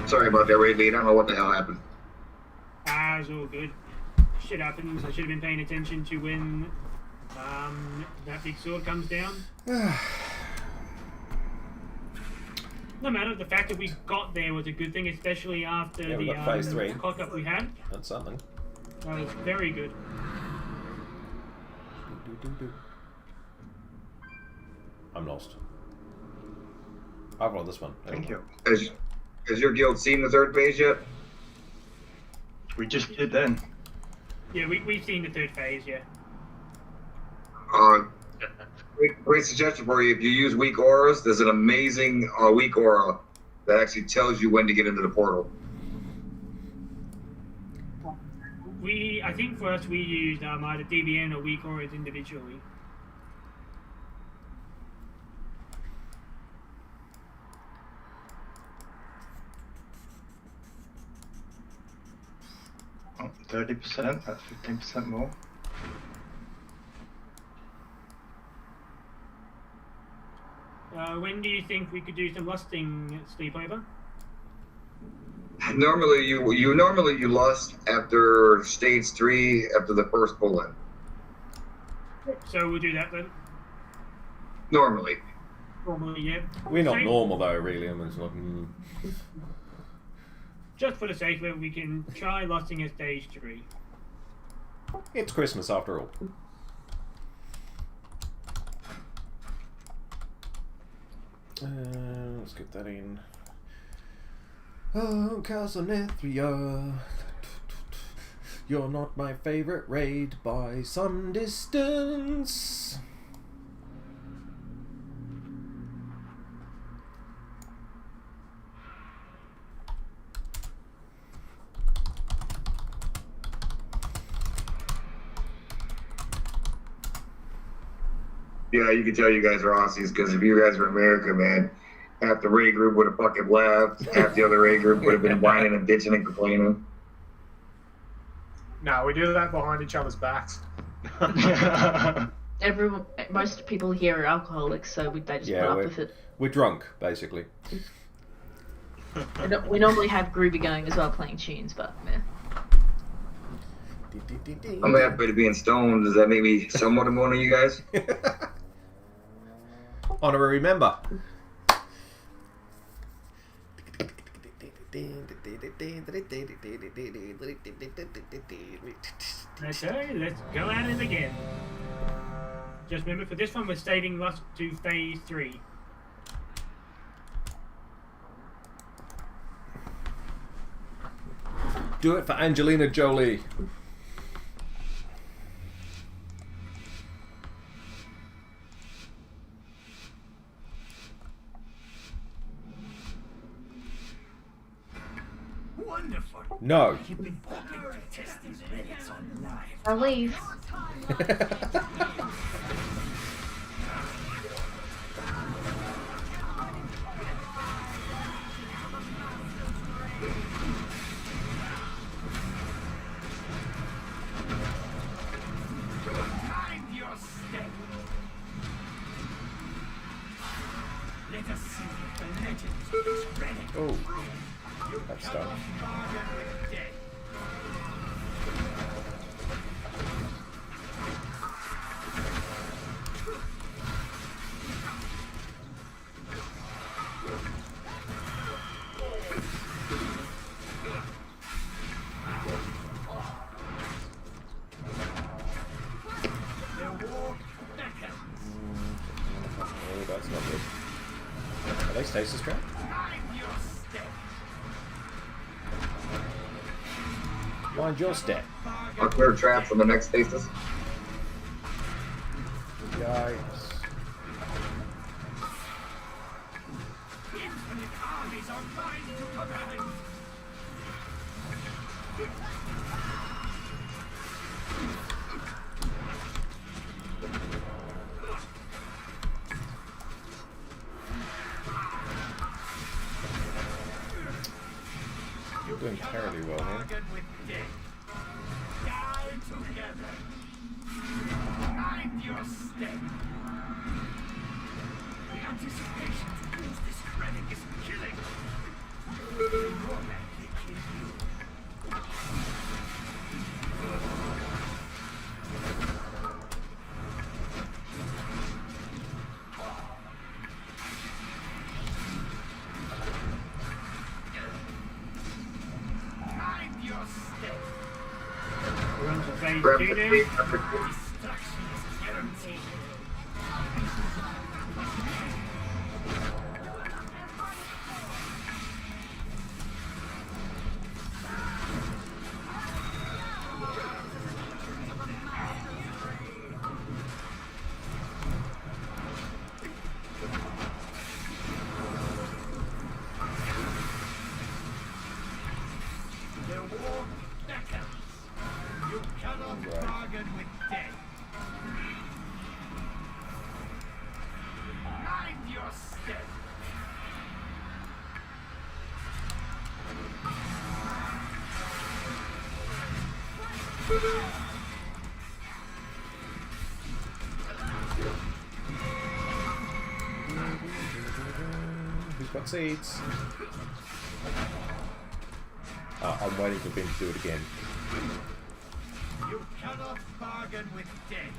Sorry about that, Ray Lee. I don't know what the hell happened. Ah, it's all good. Shit happens. I should have been paying attention to when that big sword comes down. No matter, the fact that we got there was a good thing, especially after Yeah, we the got phase 3. cock up we had. That's something. That was very good. I'm lost. I've rolled this one. Thank you. Has your guild seen the third phase yet? We just did then. Yeah, we've seen the third phase, yeah. Great suggestion for you. If you use weak auras, there's an amazing weak aura that actually tells you when to get into the portal. I think for us we used either DBN or weak auras individually. Oh, 30%, that's 15% more. When do you think we could do some lusting sleepover? Normally, you lust after stage 3 after the first pull-in. So we'll do that then. Normally. Normally, yeah. We're not Same- normal though, really. I mean, it's like, Just for the sake of it, we can try lusting at stage 3. it's Christmas after all. Let's get that in. Oh, Castle Nathria, you're not my favorite raid by some distance. Yeah, you can tell you guys are Aussies, because if you guys were America, man, half the raid group would have fucking left, half the other raid group would have been whining and bitching and complaining. No, we do that behind each other's backs. Most people here are alcoholics, so they just put up with it. We're drunk, basically. We normally have groovy going as well, playing tunes, but yeah. I'm happy to being stoned. Does that make me somewhat of one of you guys? Honorary member. Okay, let's go at it again. Just remember, for this one, we're saving us to phase 3. Do it for Angelina Jolie. Wonderful. No. You've been hoping to test these relics on life. I'll leave. Mind your step. Let us see if the legends of this relic. Oh, that's done. Oh, that's not good. Are they stasis trapped? Mind your step. I'll clear traps on the next stasis. Yikes. Infinite armies are mine to command. You're doing terribly well here. Die together. Mind your step. The anticipation to use this relic is killing. Your man can kill you. Mind your step. We're on to phase Grab 2 the now. feet, grab the feet. Destruction is guaranteed. The war beckons. You cannot bargain with death. Mind your step. Who's got seeds? I'm waiting for Ben to do it again. You cannot bargain with death.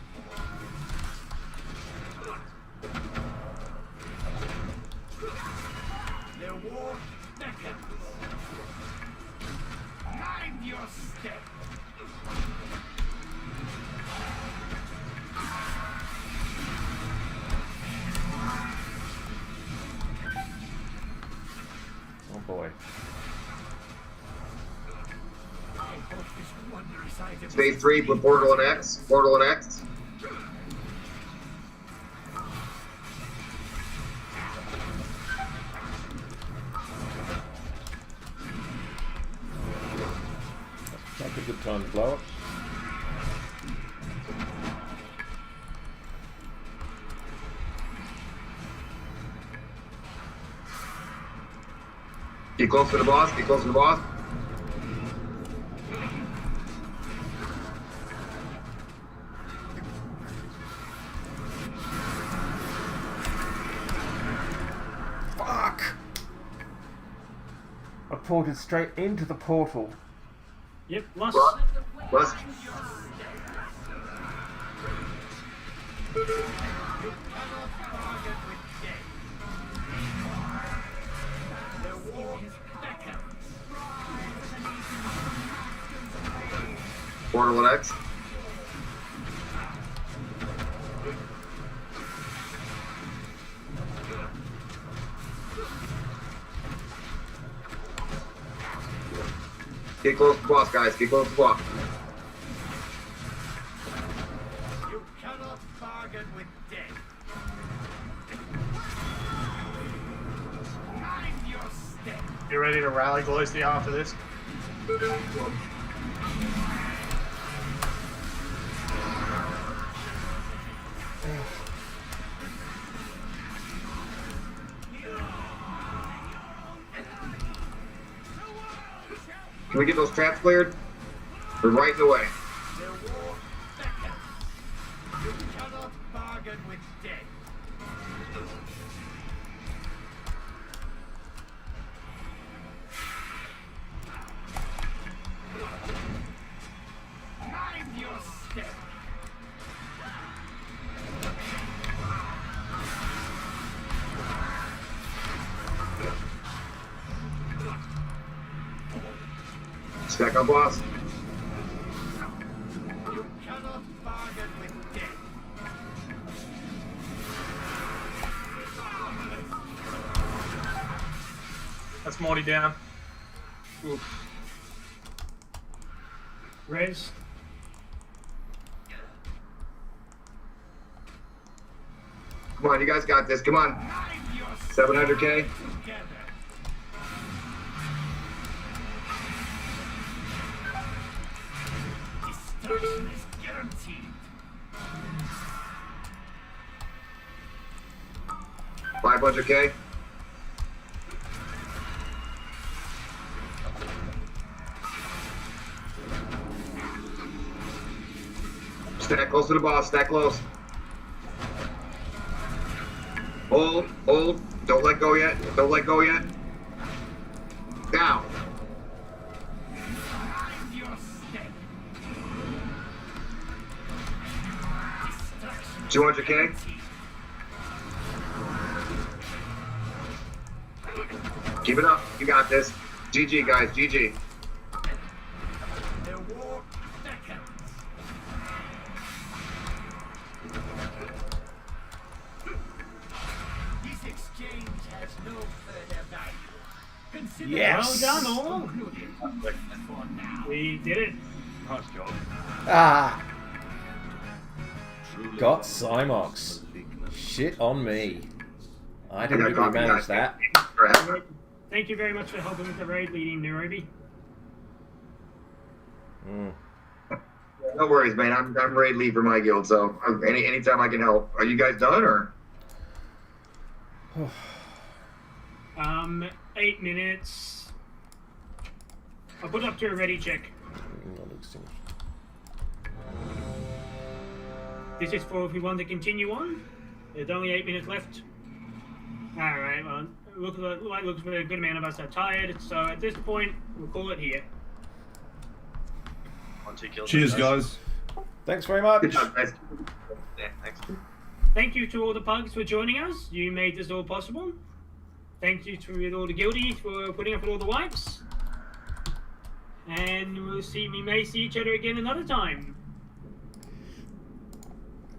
The war beckons. Mind your step. Oh boy. I hope this wondrous item. Phase 3, put Portal and X. Portal and X. That's a good time to blow it. Get close to the boss. Get close to the boss. teleported straight into the portal. Yep, lost. Lost. Portal X. Get close to the boss, guys. Get close to the boss. You cannot bargain with death. Mind your step. You ready to rally closely after this? Can we get those traps cleared? They're right in the way. The war beckons. You cannot bargain with death. Mind your step. Stack up, boss. You cannot bargain with death. That's Morty down. Oof. Res. Come on, you guys got this. Come on. Mind your 700k. together. Destruction is guaranteed. 500k. Stack close to the boss. Stack close. Hold. Hold. Don't let go yet. Don't let go yet. Down. Mind your step. Destruction 200k. Keep it up. You got this. GG, guys. GG. The war beckons. This exchange has no further value. Consider Yes. Well done, all. concluded for now. We did it. Nice job. Ah! Got Cymox. Shit on me. I didn't even manage that. Thank you very much for helping with the raid leading Nairobi. Mm. No worries, man. I'm ready to leave for my guild, so anytime I can help. Are you guys done, or? 8 minutes. I'll put it up to a ready check. This is for if we want to continue on. There's only 8 minutes left. Alright, well, looks like a good amount of us are tired, so at this point, we'll call it here. 1, 2 kills. Cheers, guys. Thanks very much. Good job, guys. Yeah, thanks. Thank you to all the pugs for joining us. You made this all possible. Thank you to all the guildies for putting up with all the wipes. And we may see each other again another time.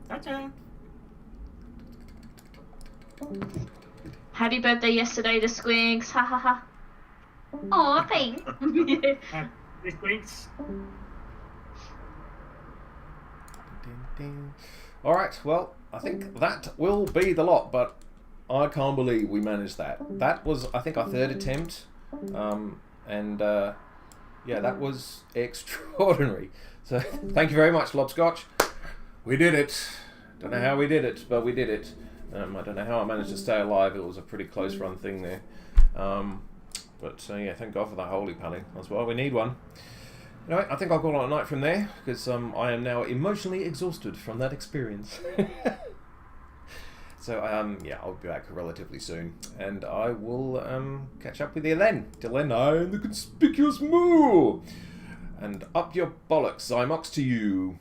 Ta-ta. Happy birthday yesterday to Squinks. Ha ha ha. Aw, thanks. This Blinks. Alright, well, I think that will be the lot, but I can't believe we managed that. That was, I think, our 3rd attempt. Yeah, that was extraordinary. So, thank you very much, Lobscotch. We did it. Don't know how we did it, but we did it. I don't know how I managed to stay alive. It was a pretty close run thing there. Yeah, thank God for the holy pally. That's why we need one. Anyway, I think I'll call it a night from there, because I am now emotionally exhausted from that experience. So, yeah, I'll be back relatively soon, and I will catch up with you then. Till then, I am the Conspicuous Moo! And up your bollocks, Zymox to you.